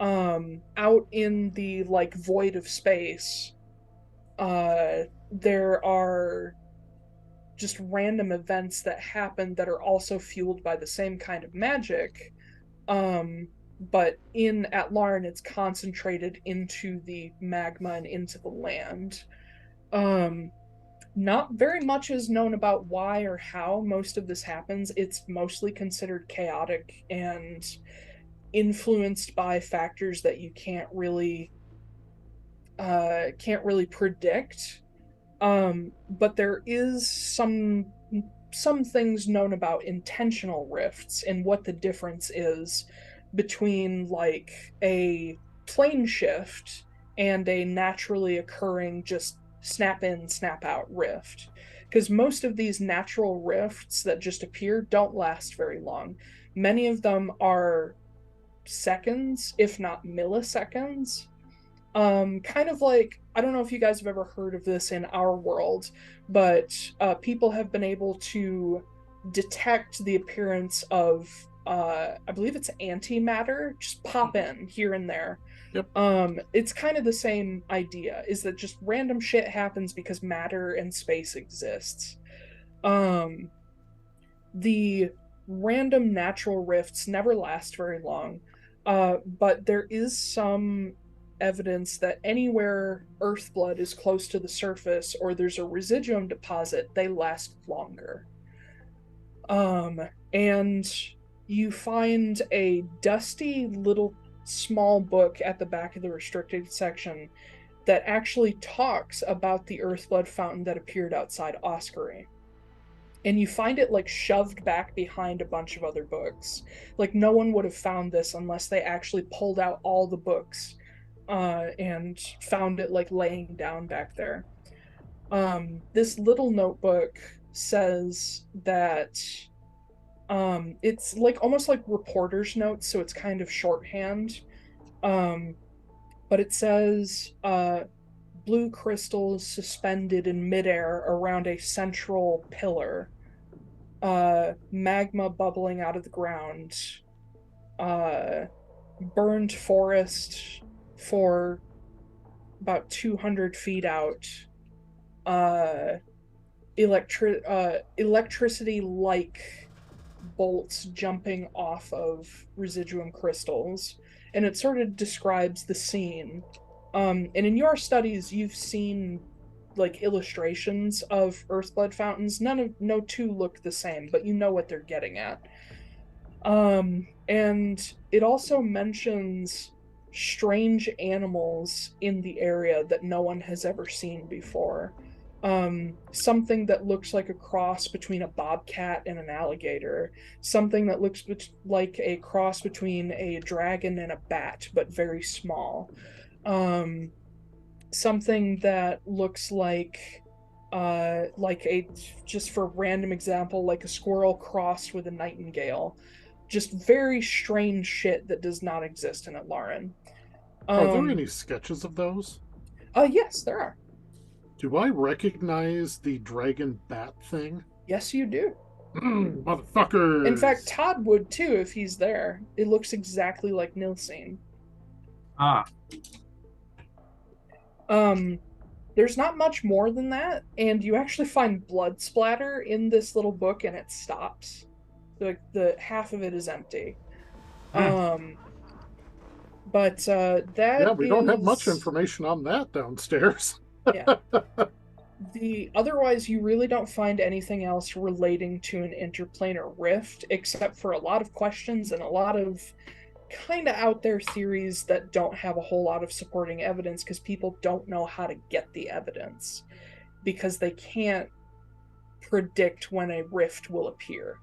Out in the like void of space, there are just random events that happen that are also fueled by the same kind of magic. But in Atlaran, it's concentrated into the magma and into the land. Not very much is known about why or how most of this happens. It's mostly considered chaotic and influenced by factors that you can't really predict. But there is some things known about intentional rifts and what the difference is between like a plane shift and a naturally occurring just snap in snap out rift, because most of these natural rifts that just appear don't last very long. Many of them are seconds if not milliseconds. Kind of like, I don't know if you guys have ever heard of this in our world, but people have been able to detect the appearance of, I believe it's antimatter, just pop in here and there. Yep. It's kind of the same idea, is that just random shit happens because matter and space exists. The random natural rifts never last very long, but there is some evidence that anywhere earth blood is close to the surface or there's a residuum deposit, they last longer. And you find a dusty little small book at the back of the restricted section that actually talks about the earth blood fountain that appeared outside Oskory. And you find it like shoved back behind a bunch of other books. Like no one would have found this unless they actually pulled out all the books and found it like laying down back there. This little notebook says that it's like almost like reporter's notes, so it's kind of shorthand. But it says blue crystals suspended in midair around a central pillar, magma bubbling out of the ground, burned forest for about 200 feet out, electricity-like bolts jumping off of residuum crystals, and it sort of describes the scene. And in your studies, you've seen like illustrations of earthblood fountains. No two look the same, but you know what they're getting at. And it also mentions strange animals in the area that no one has ever seen before. Something that looks like a cross between a bobcat and an alligator, something that looks like a cross between a dragon and a bat, but very small. Something that looks like a, just for random example, like a squirrel crossed with a nightingale. Just very strange shit that does not exist in Atlaran. Are there any sketches of those? Yes, there are. Do I recognize the dragon bat thing? Yes, you do. Motherfuckers! In fact, Todd would too if he's there. It looks exactly like Nilsine. Ah. There's not much more than that, and you actually find blood splatter in this little book, and it stops. Like the half of it is empty. But that we don't have much information on that downstairs. Yeah. Otherwise, you really don't find anything else relating to an interplanar rift, except for a lot of questions and a lot of kind of out there theories that don't have a whole lot of supporting evidence because people don't know how to get the evidence because they can't predict when a rift will appear.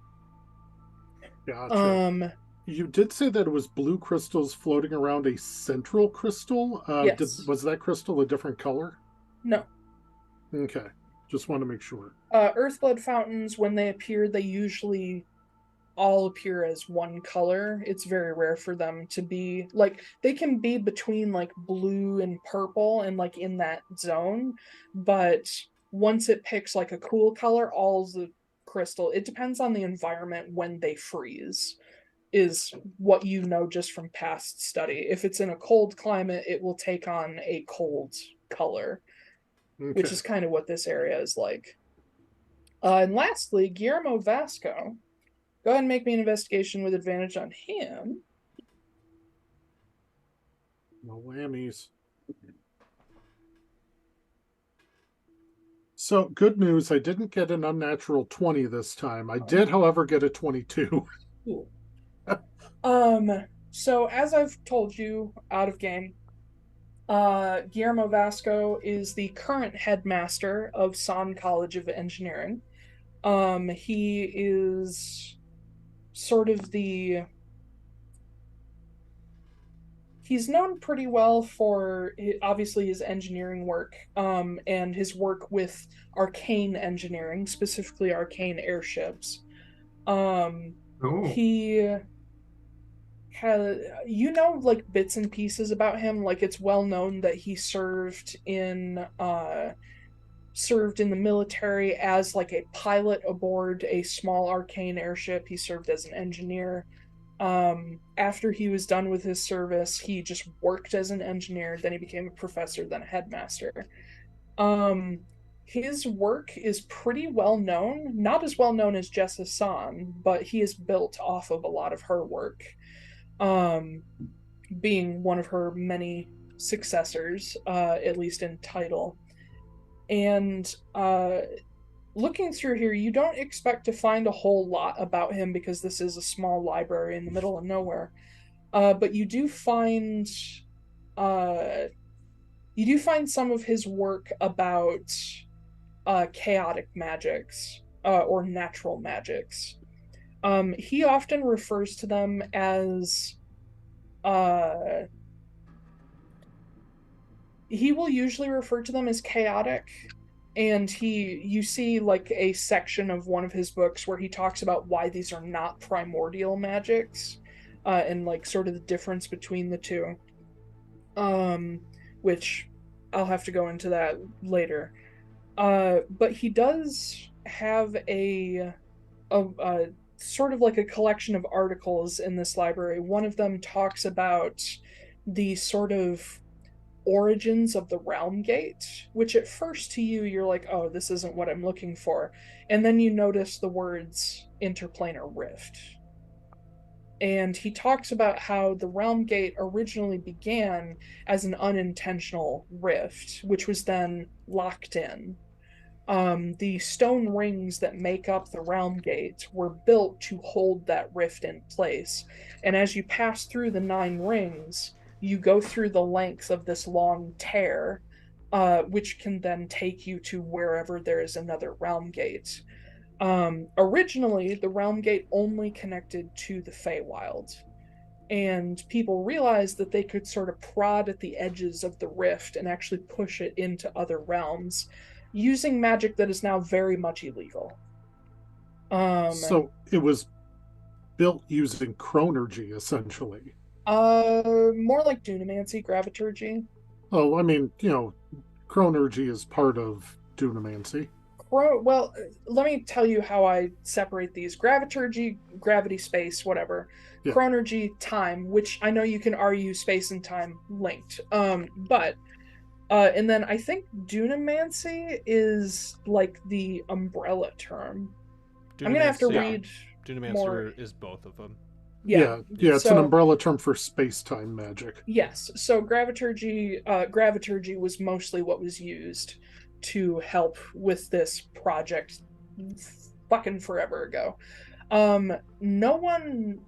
Gotcha. You did say that it was blue crystals floating around a central crystal. Yes. Was that crystal a different color? No. Okay. Just want to make sure. Earthblood fountains, when they appear, they usually all appear as one color. It's very rare for them to be like, they can be between like blue and purple and like in that zone, but once it picks like a cool color, all the crystal, it depends on the environment when they freeze, is what you know just from past study. If it's in a cold climate, it will take on a cold color, which is kind of what this area is like. And lastly, Guillermo Vasco. Go ahead and make me an investigation with advantage on him. No whammies. So, good news, I didn't get an unnatural 20 this time. I did, however, get a 22. Cool. So as I've told you out of game, Guillermo Vasco is the current headmaster of San College of Engineering. He is sort of he's known pretty well for obviously his engineering work, and his work with arcane engineering, specifically arcane airships. He has, you know, like bits and pieces about him. Like it's well known that he served in the military as like a pilot aboard a small arcane airship. He served as an engineer. After he was done with his service, he just worked as an engineer, then he became a professor, then a headmaster. His work is pretty well known, not as well known as Jess Hassan, but he is built off of a lot of her work, being one of her many successors, at least in title. And looking through here, you don't expect to find a whole lot about him because this is a small library in the middle of nowhere. But you do find some of his work about chaotic magics, or natural magics. He often refers to them as he will usually refer to them as chaotic. And you see like a section of one of his books where he talks about why these are not primordial magics, and like sort of the difference between the two, which I'll have to go into that later. But he does have a sort of like a collection of articles in this library. One of them talks about the sort of origins of the realm gate, which at first to you, you're like, oh, this isn't what I'm looking for. And then you notice the words interplanar rift. And he talks about how the realm gate originally began as an unintentional rift, which was then locked in. The stone rings that make up the realm gate were built to hold that rift in place. And as you pass through the 9 rings, you go through the length of this long tear, which can then take you to wherever there is another realm gate. Originally, the realm gate only connected to the Feywild, and people realized that they could sort of prod at the edges of the rift and actually push it into other realms using magic that is now very much illegal. So it was built using chronergy, essentially. More like dunamancy, graviturgy. Oh, I mean, chronergy is part of dunamancy. Well, let me tell you how I separate these. Graviturgy, gravity, space, whatever. Yeah. Chronergy, time, which I know you can argue space and time linked. But and then I think dunamancy is like the umbrella term. I'm gonna have to read. Dunamancer more. Is both of them. Yeah, it's an umbrella term for space-time magic. Yes, so graviturgy was mostly what was used to help with this project fucking forever ago. No one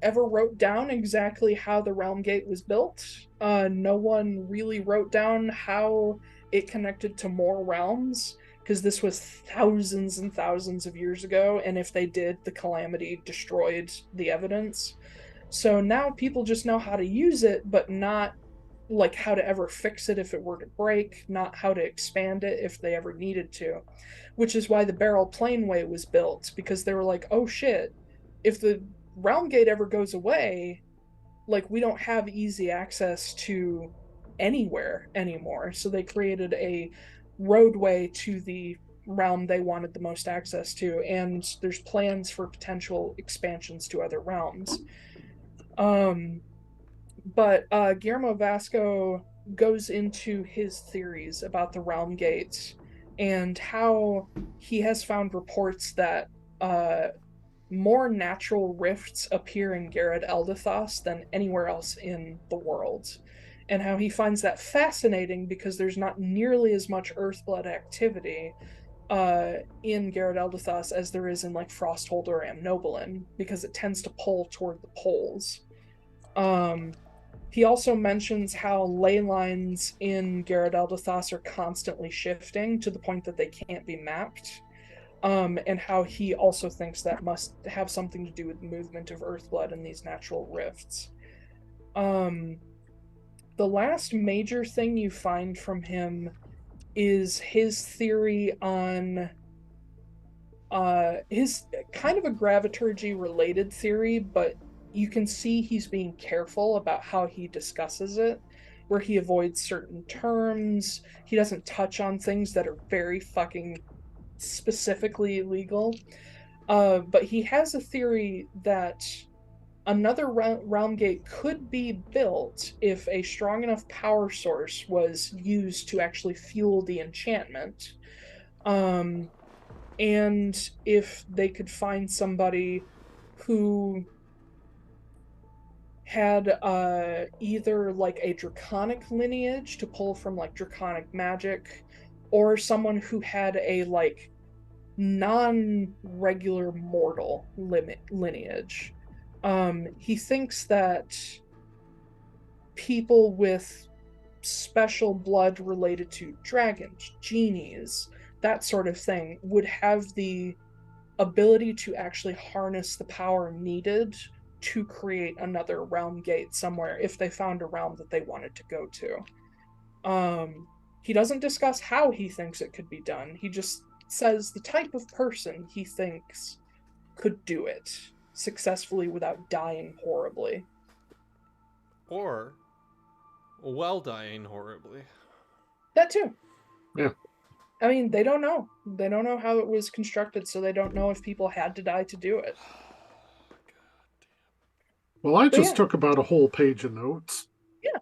ever wrote down exactly how the realm gate was built. No one really wrote down how it connected to more realms, because this was thousands and thousands of years ago, and if they did, the calamity destroyed the evidence. So now people just know how to use it, but not like how to ever fix it if it were to break, not how to expand it if they ever needed to, which is why the barrel planeway was built, because they were like, oh shit, if the realm gate ever goes away, like, we don't have easy access to anywhere anymore. So they created a roadway to the realm they wanted the most access to, and there's plans for potential expansions to other realms. But Guillermo Vasco goes into his theories about the realm gates and how he has found reports that more natural rifts appear in Garrod Eldathos than anywhere else in the world, and how he finds that fascinating because there's not nearly as much Earthblood activity in Garrod Eldathos as there is in like Frosthold or Amnoblin, because it tends to pull toward the poles. He also mentions how ley lines in Garrod Eldathos are constantly shifting to the point that they can't be mapped. And how he also thinks that must have something to do with the movement of Earthblood in these natural rifts. The last major thing you find from him is his theory on his kind of a graviturgy related theory, but you can see he's being careful about how he discusses it, where he avoids certain terms. He doesn't touch on things that are very fucking specifically illegal. But he has a theory that another realm gate could be built if a strong enough power source was used to actually fuel the enchantment. And if they could find somebody who had either like a draconic lineage to pull from like draconic magic, or someone who had a like non-regular mortal lineage. He thinks that people with special blood related to dragons, genies, that sort of thing, would have the ability to actually harness the power needed to create another realm gate somewhere if they found a realm that they wanted to go to. He doesn't discuss how he thinks it could be done. He just says the type of person he thinks could do it successfully without dying horribly. Or well dying horribly. That too. Yeah. I mean, they don't know. They don't know how it was constructed, so they don't know if people had to die to do it. Well, I just yeah. took about a whole page of notes. Yeah.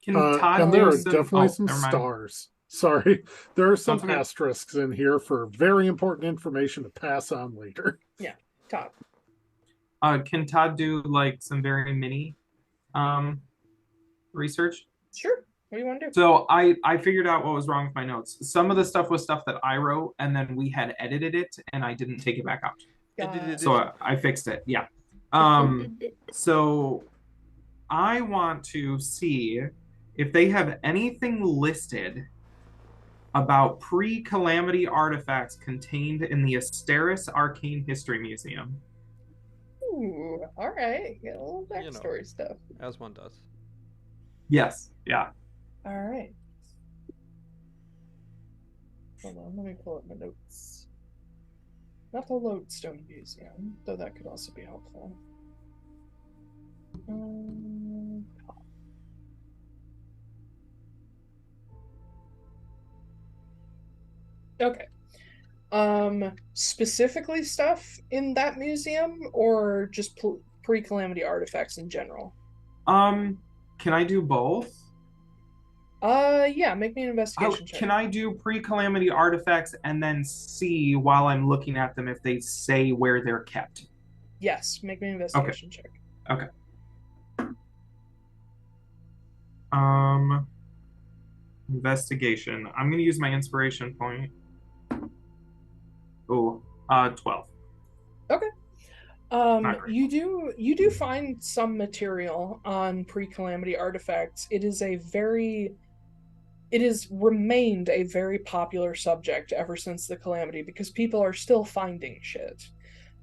Can Todd and there are some... definitely some stars. Sorry. There are some Okay. asterisks in here for very important information to pass on later. Yeah, Todd. Can Todd do like some very mini research? Sure. What do you want to do? So I figured out what was wrong with my notes. Some of the stuff was stuff that I wrote, and then we had edited it, and I didn't take it back out. So I fixed it. Yeah. So I want to see if they have anything listed about pre-calamity artifacts contained in the Asteris Arcane History Museum. Ooh, all right. Get a little backstory stuff. As one does. Yes. Yeah. All right. Hold on, let me pull up my notes. Not the Lodestone Museum, though that could also be helpful. Okay. Specifically stuff in that museum, or just pre-calamity artifacts in general? Can I do both? Yeah, make me an investigation check. Can I do pre-calamity artifacts and then see while I'm looking at them if they say where they're kept? Yes, make me an investigation check. Okay. Investigation. I'm going to use my inspiration point. Oh, 12. Okay. You do find some material on pre-calamity artifacts. It has remained a very popular subject ever since the calamity because people are still finding shit.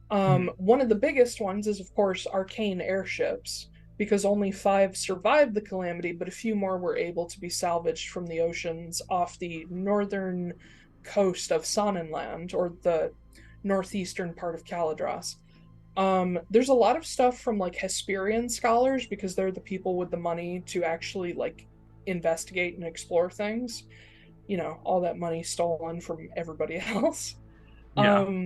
One of the biggest ones is, of course, arcane airships, because only 5 survived the calamity, but a few more were able to be salvaged from the oceans off the northern coast of Sonnenland, or the northeastern part of Caladros. There's a lot of stuff from like Hesperian scholars because they're the people with the money to actually like investigate and explore things. You know, all that money stolen from everybody else. Yeah.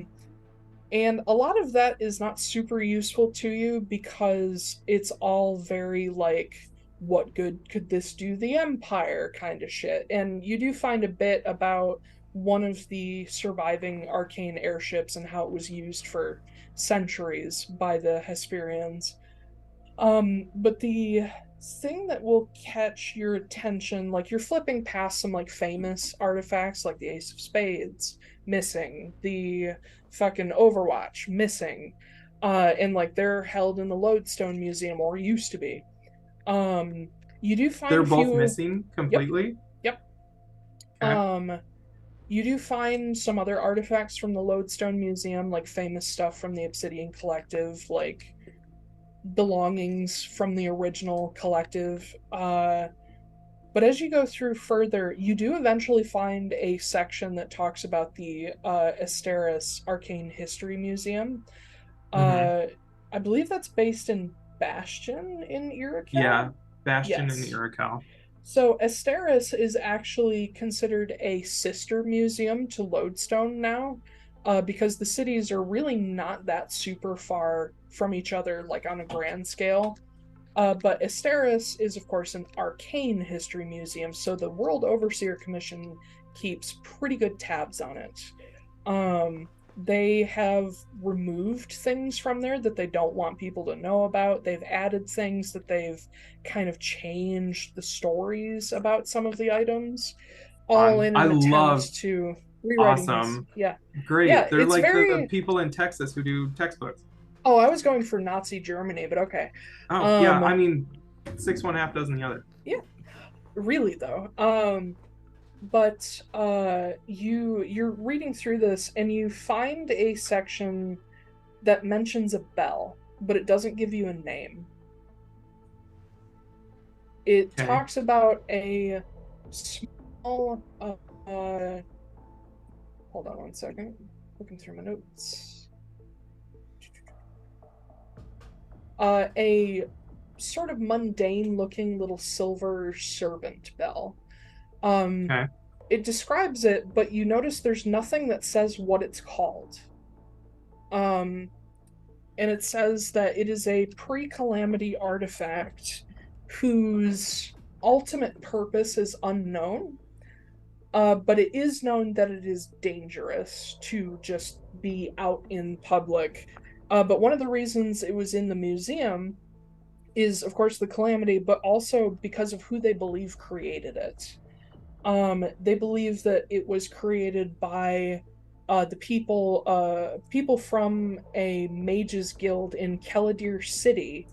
And a lot of that is not super useful to you because it's all very like, what good could this do the Empire kind of shit. And you do find a bit about one of the surviving arcane airships and how it was used for centuries by the Hesperians. But the thing that will catch your attention, like you're flipping past some like famous artifacts like the Ace of Spades missing, the fucking Overwatch missing, and like they're held in the Lodestone Museum or used to be. You do find They're a both few. missing Yep, completely. yep. Okay. You do find some other artifacts from the Lodestone Museum, like famous stuff from the Obsidian Collective, like belongings from the original collective. But as you go through further, you do eventually find a section that talks about the Asteris Arcane History Museum. Mm-hmm. I believe that's based in Bastion in Iroquois. Yeah, Bastion and Yes. Iroquois. So Asteris is actually considered a sister museum to Lodestone now, because the cities are really not that super far from each other, like on a grand scale. But Asteris is, of course, an arcane history museum, so the World Overseer Commission keeps pretty good tabs on it. They have removed things from there that they don't want people to know about. They've added things that they've kind of changed the stories about some of the items, all in I an love attempt to rewriting his. awesome. Yeah, yeah. Great. They're It's like the very. people in Texas who do textbooks. Oh, I was going for Nazi Germany, but okay. Oh, yeah, Um, I mean, six one half dozen the other. yeah, really though. But you're reading through this and you find a section that mentions a bell, but it doesn't give you a name. It Okay. talks about a small hold on one second. Looking through my notes. A sort of mundane looking little silver servant bell. Okay. It describes it, but you notice there's nothing that says what it's called. And it says that it is a pre-calamity artifact whose ultimate purpose is unknown. But it is known that it is dangerous to just be out in public. But one of the reasons it was in the museum is, of course, the calamity, but also because of who they believe created it. They believe that it was created by the people from a mages guild in Keladir City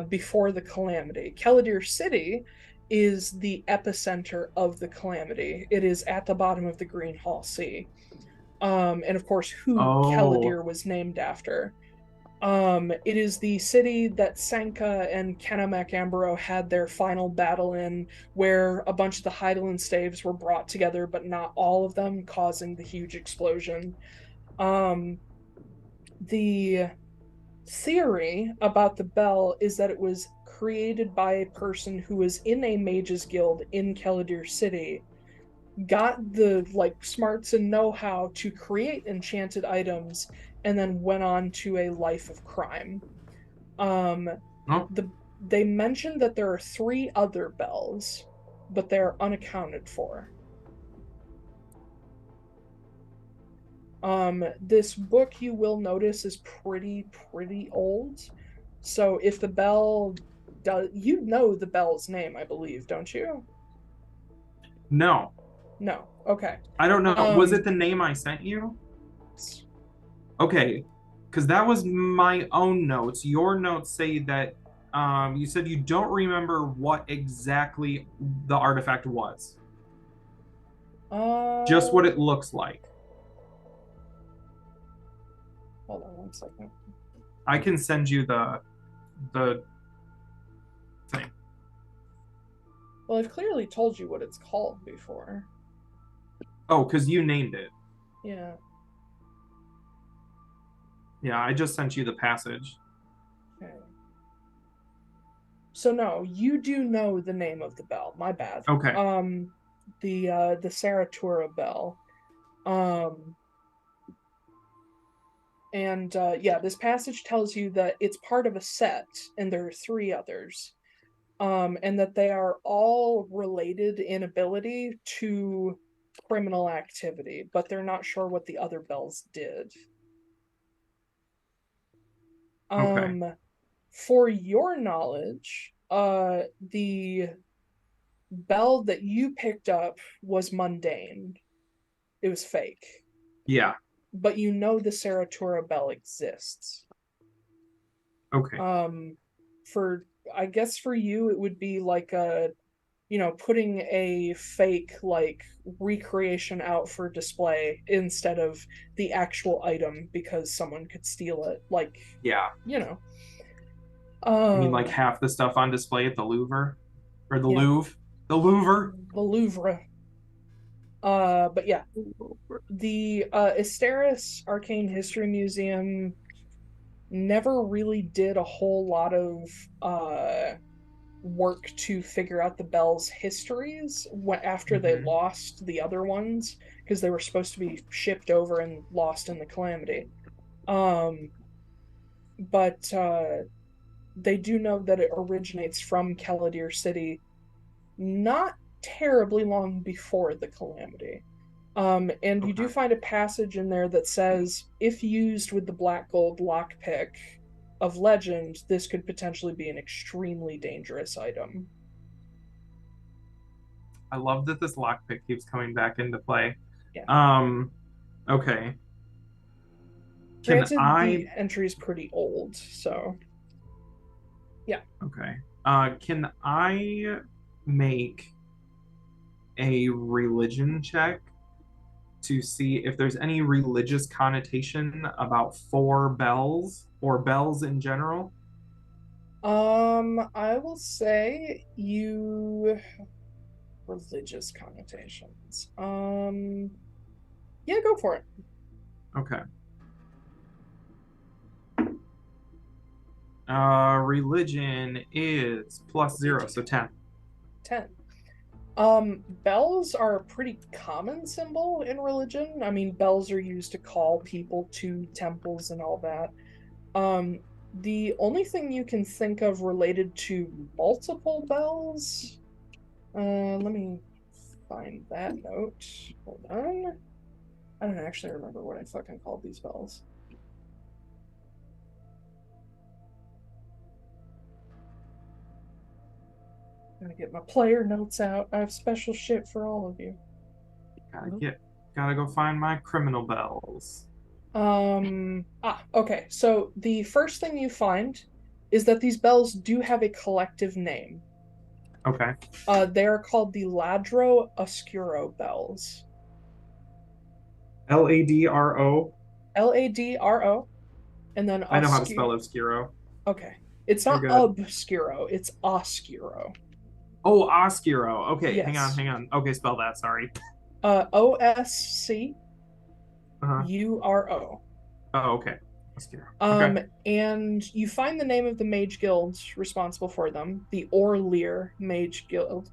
before the calamity. Keladir City is the epicenter of the calamity. It is at the bottom of the Green Hall Sea. And of course, who Oh, Keladir was named after. It is the city that Sanka and Kenamek Ambro had their final battle in, where a bunch of the Hydaelyn staves were brought together, but not all of them, causing the huge explosion. The theory about the bell is that it was created by a person who was in a mages guild in Keladir City, got the like smarts and know-how to create enchanted items, and then went on to a life of crime. Um, oh, they mentioned that there are 3 other bells, but they're unaccounted for. This book, you will notice, is pretty old. So if the bell does, you know the bell's name, I believe, don't you? no. No. Okay. I don't know. Was it Um, the name I sent you? Okay. Because that was my own notes. Your notes say that you said you don't remember what exactly the artifact was, just what uh, it looks like. hold on one second. I can send you the thing. Well, I've clearly told you what it's called before. Oh, because you named it. Yeah. Yeah, I just sent you the passage. Okay. So no, you do know the name of the bell. My bad. Okay. The Saratura bell. And yeah, this passage tells you that it's part of a set, and there are 3 others, and that they are all related in ability to criminal activity, but they're not sure what the other bells did. Okay. For your knowledge, the bell that you picked up was mundane. It was fake. Yeah. But you know the Saratura bell exists. Okay. I guess for you it would be like putting a fake like recreation out for display instead of the actual item because someone could steal it. Like, Yeah. I mean like half the stuff on display at the Louvre? Or the Yeah. Louvre? The Louvre? The Louvre. But yeah. The Asteris Arcane History Museum never really did a whole lot of work to figure out the Bell's histories after they lost the other ones, because they were supposed to be shipped over and lost in the Calamity. But they do know that it originates from Caladir City not terribly long before the Calamity. And you do find a passage in there that says, if used with the black gold lockpick of legend, this could potentially be an extremely dangerous item. I love that this lockpick keeps coming back into play. Yeah. Okay. Granted, the entry is pretty old, so yeah. Okay. Can I make a religion check to see if there's any religious connotation about 4 bells or bells in general? I will say religious connotations. Yeah, go for it. Okay. Religion is +0, so 10. 10. Bells are a pretty common symbol in religion. I mean, bells are used to call people to temples and all that. The only thing you can think of related to multiple bells, let me find that note. Hold on. I don't actually remember what I fucking called these bells. I'm gonna get my player notes out. I have special shit for all of you. Gotta go find my criminal bells. Okay. So the first thing you find is that these bells do have a collective name. Okay. They are called the Ladro Oscuro bells. Ladro. Ladro, and then I know how to spell obscuro. Okay. It's not obscuro, it's oscuro. Oh, Oskuro. Okay, Yes. hang on. Okay, spell that, sorry. Oscuro. Oh, okay. Oskuro. And you find the name of the mage guild responsible for them, the Orlear Mage Guild.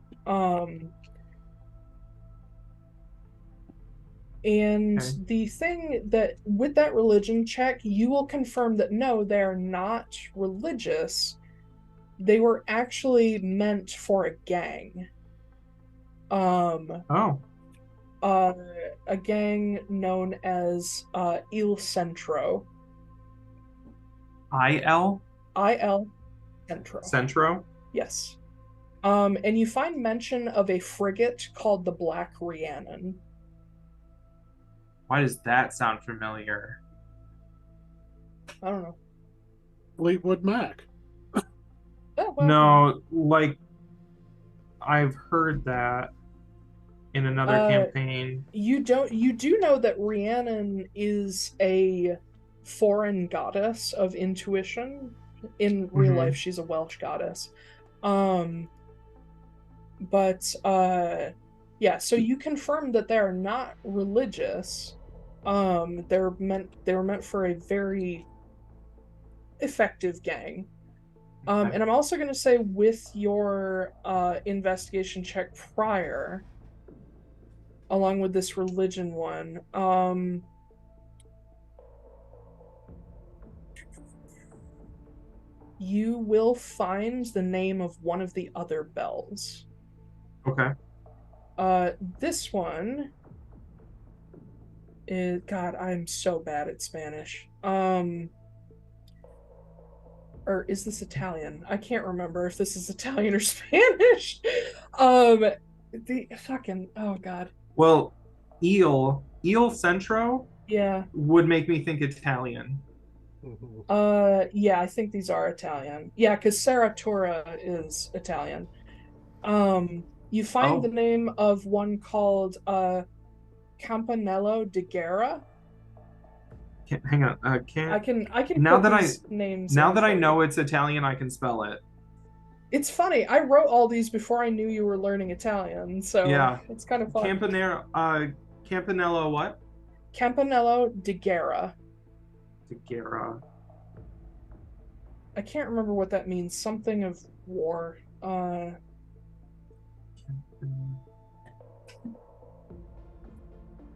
The thing that, with that religion check, you will confirm that no, they're not religious. They were actually meant for a gang. A gang known as Il Centro. Il Centro. Centro? Yes. And you find mention of a frigate called the Black Rhiannon. Why does that sound familiar? I don't know. Fleetwood Mac. Oh, well, no, like I've heard that in another campaign. You do know that Rhiannon is a foreign goddess of intuition. In real life, she's a Welsh goddess. Yeah, so you confirm that they're not religious. They were meant for a very effective gang. Okay. And I'm also going to say with your investigation check prior, along with this religion one, you will find the name of one of the other bells. Okay. This one is, God, I'm so bad at Spanish. Or is this Italian? I can't remember if this is Italian or Spanish. The fucking, oh God. Well, Il Centro Yeah. would make me think Italian. Yeah, I think these are Italian. Yeah, because Saratura is Italian. You find the name of one called Campanello de Guerra. Hang on. I can now put that these names now in that I for know you. it's Italian, I can spell it. It's funny. I wrote all these before I knew you were learning Italian, so Yeah. it's kind of fun. Campanello what? Campanello de Guerra. De Guerra. I can't remember what that means. Something of war.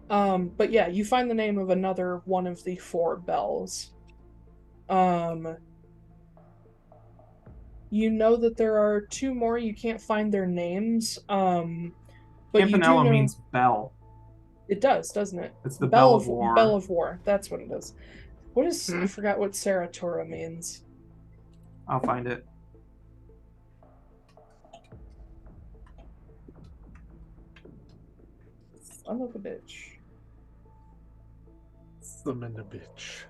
But yeah, you find the name of another one of the 4 bells. You know that there are 2 more. You can't find their names. But you do Campanello know means bell. it does, doesn't it? It's the bell of war. Bell of war. That's what it is. What is? I forgot what Saratura means. I'll find it. Son of a bitch. Son of a bitch.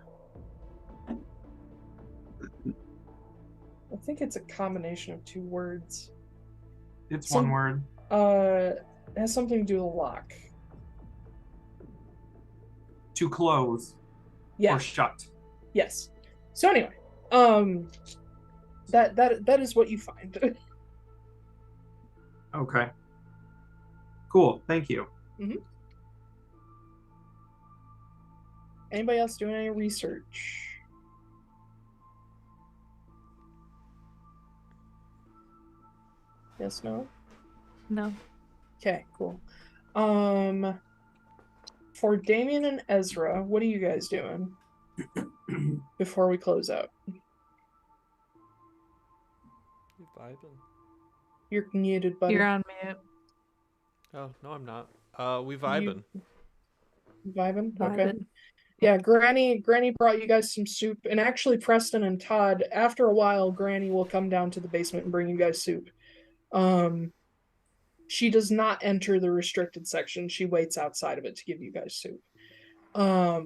I think it's a combination of 2 words. It's one word. It has something to do with a lock. To close. Yeah. Or shut. Yes. So anyway, that is what you find. Okay. Cool. Thank you. Mm-hmm. Anybody else doing any research? Yes, no? No. Okay, cool. For Damian and Ezra, what are you guys doing before we close out? You vibing? You're muted, buddy. You're on mute. Oh, no, I'm not. We vibing. Vibing? Okay. Vibing. Yeah, Granny brought you guys some soup, and actually Preston and Todd, after a while, Granny will come down to the basement and bring you guys soup. She does not enter the restricted section. She waits outside of it to give you guys soup. But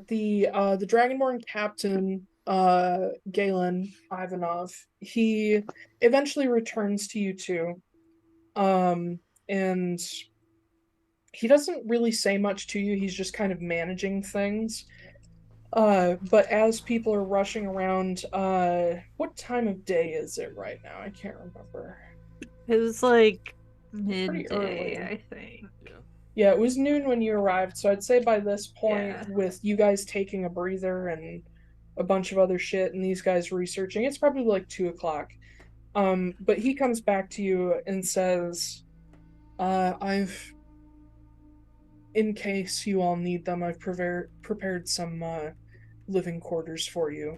the Dragonborn captain, Galen Ivanov, he eventually returns to you two. And he doesn't really say much to you. He's just kind of managing things. But as people are rushing around, what time of day is it right now? I can't remember. It was like Pretty early. midday, I think. Yeah, it was noon when you arrived, so I'd say by this point, Yeah. with you guys taking a breather and a bunch of other shit and these guys researching, it's probably like 2 o'clock. But he comes back to you and says, in case you all need them, I've prepared some living quarters for you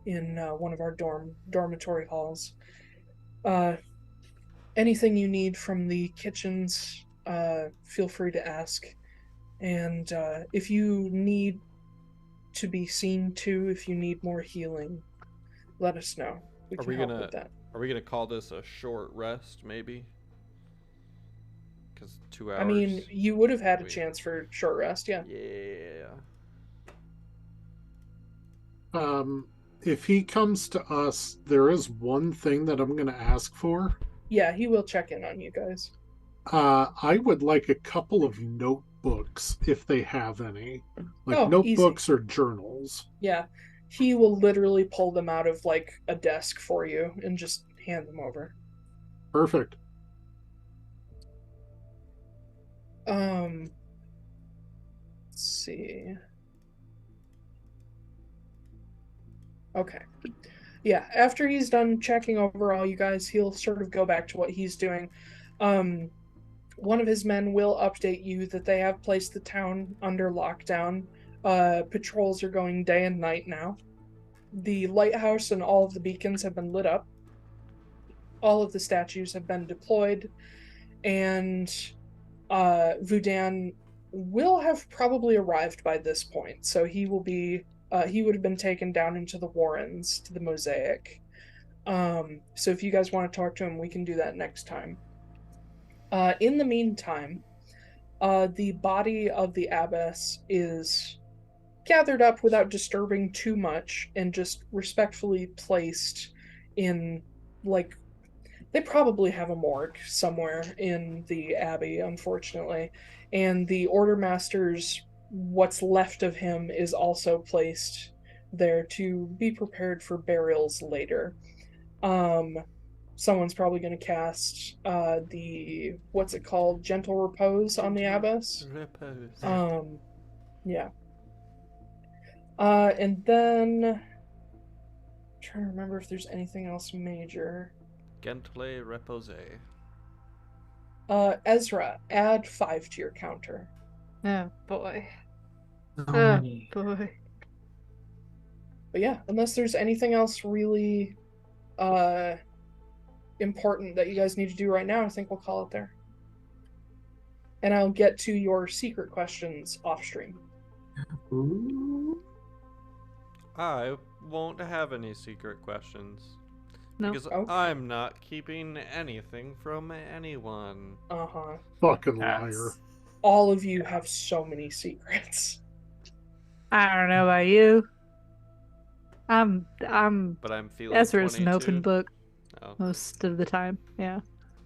in one of our dormitory halls. Anything you need from the kitchens, feel free to ask. And if you need to be seen to, if you need more healing, let us know. We can help with that. Are we gonna call this a short rest, maybe? Because 2 hours. I mean, you would have had a chance for short rest, yeah. Yeah. If he comes to us, there is one thing that I'm going to ask for. Yeah, he will check in on you guys. I would like a couple of notebooks if they have any, like notebooks easy. or journals. Yeah, he will literally pull them out of like a desk for you and just hand them over. Perfect. Let's see. Okay. Yeah, after he's done checking over all you guys, he'll sort of go back to what he's doing. One of his men will update you that they have placed the town under lockdown. Patrols are going day and night now. The lighthouse and all of the beacons have been lit up. All of the statues have been deployed, and Vudan will have probably arrived by this point, so he would have been taken down into the Warrens to the Mosaic. So if you guys want to talk to him, we can do that next time. In the meantime, the body of the abbess is gathered up without disturbing too much and just respectfully placed in, like, they probably have a morgue somewhere in the abbey, unfortunately. And the order master's, what's left of him, is also placed there to be prepared for burials later. Someone's probably going to cast the, what's it called, gentle repose on the abbess. Repose. Yeah. And then I'm trying to remember if there's anything else major. Gently repose. Ezra, add 5 to your counter. Oh boy. So Oh many. boy. But yeah, unless there's anything else really important that you guys need to do right now, I think we'll call it there. And I'll get to your secret questions off stream. Ooh. I won't have any secret questions. No. Because Okay. I'm not keeping anything from anyone. Uh-huh. Fucking That's- liar. All of you have so many secrets. I don't know about you. I'm But I'm feeling Ezra's an 22. open book Oh. most of the time. Yeah.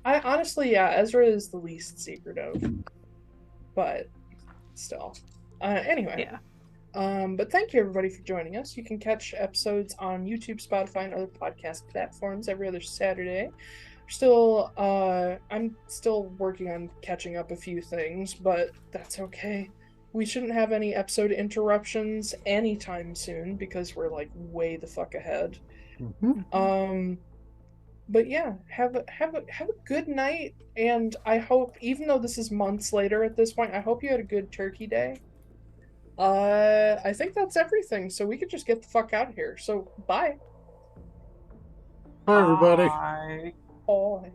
I honestly, yeah, Ezra is the least secretive. But still. Anyway. Yeah. But thank you everybody for joining us. You can catch episodes on YouTube, Spotify, and other podcast platforms every other Saturday. I'm still working on catching up a few things, but that's okay. We shouldn't have any episode interruptions anytime soon because we're like way the fuck ahead. Mhm. But yeah, have a good night, and I hope, even though this is months later at this point, I hope you had a good Turkey Day. I think that's everything, so we could just get the fuck out of here. So bye. Bye, everybody. Bye. Bye.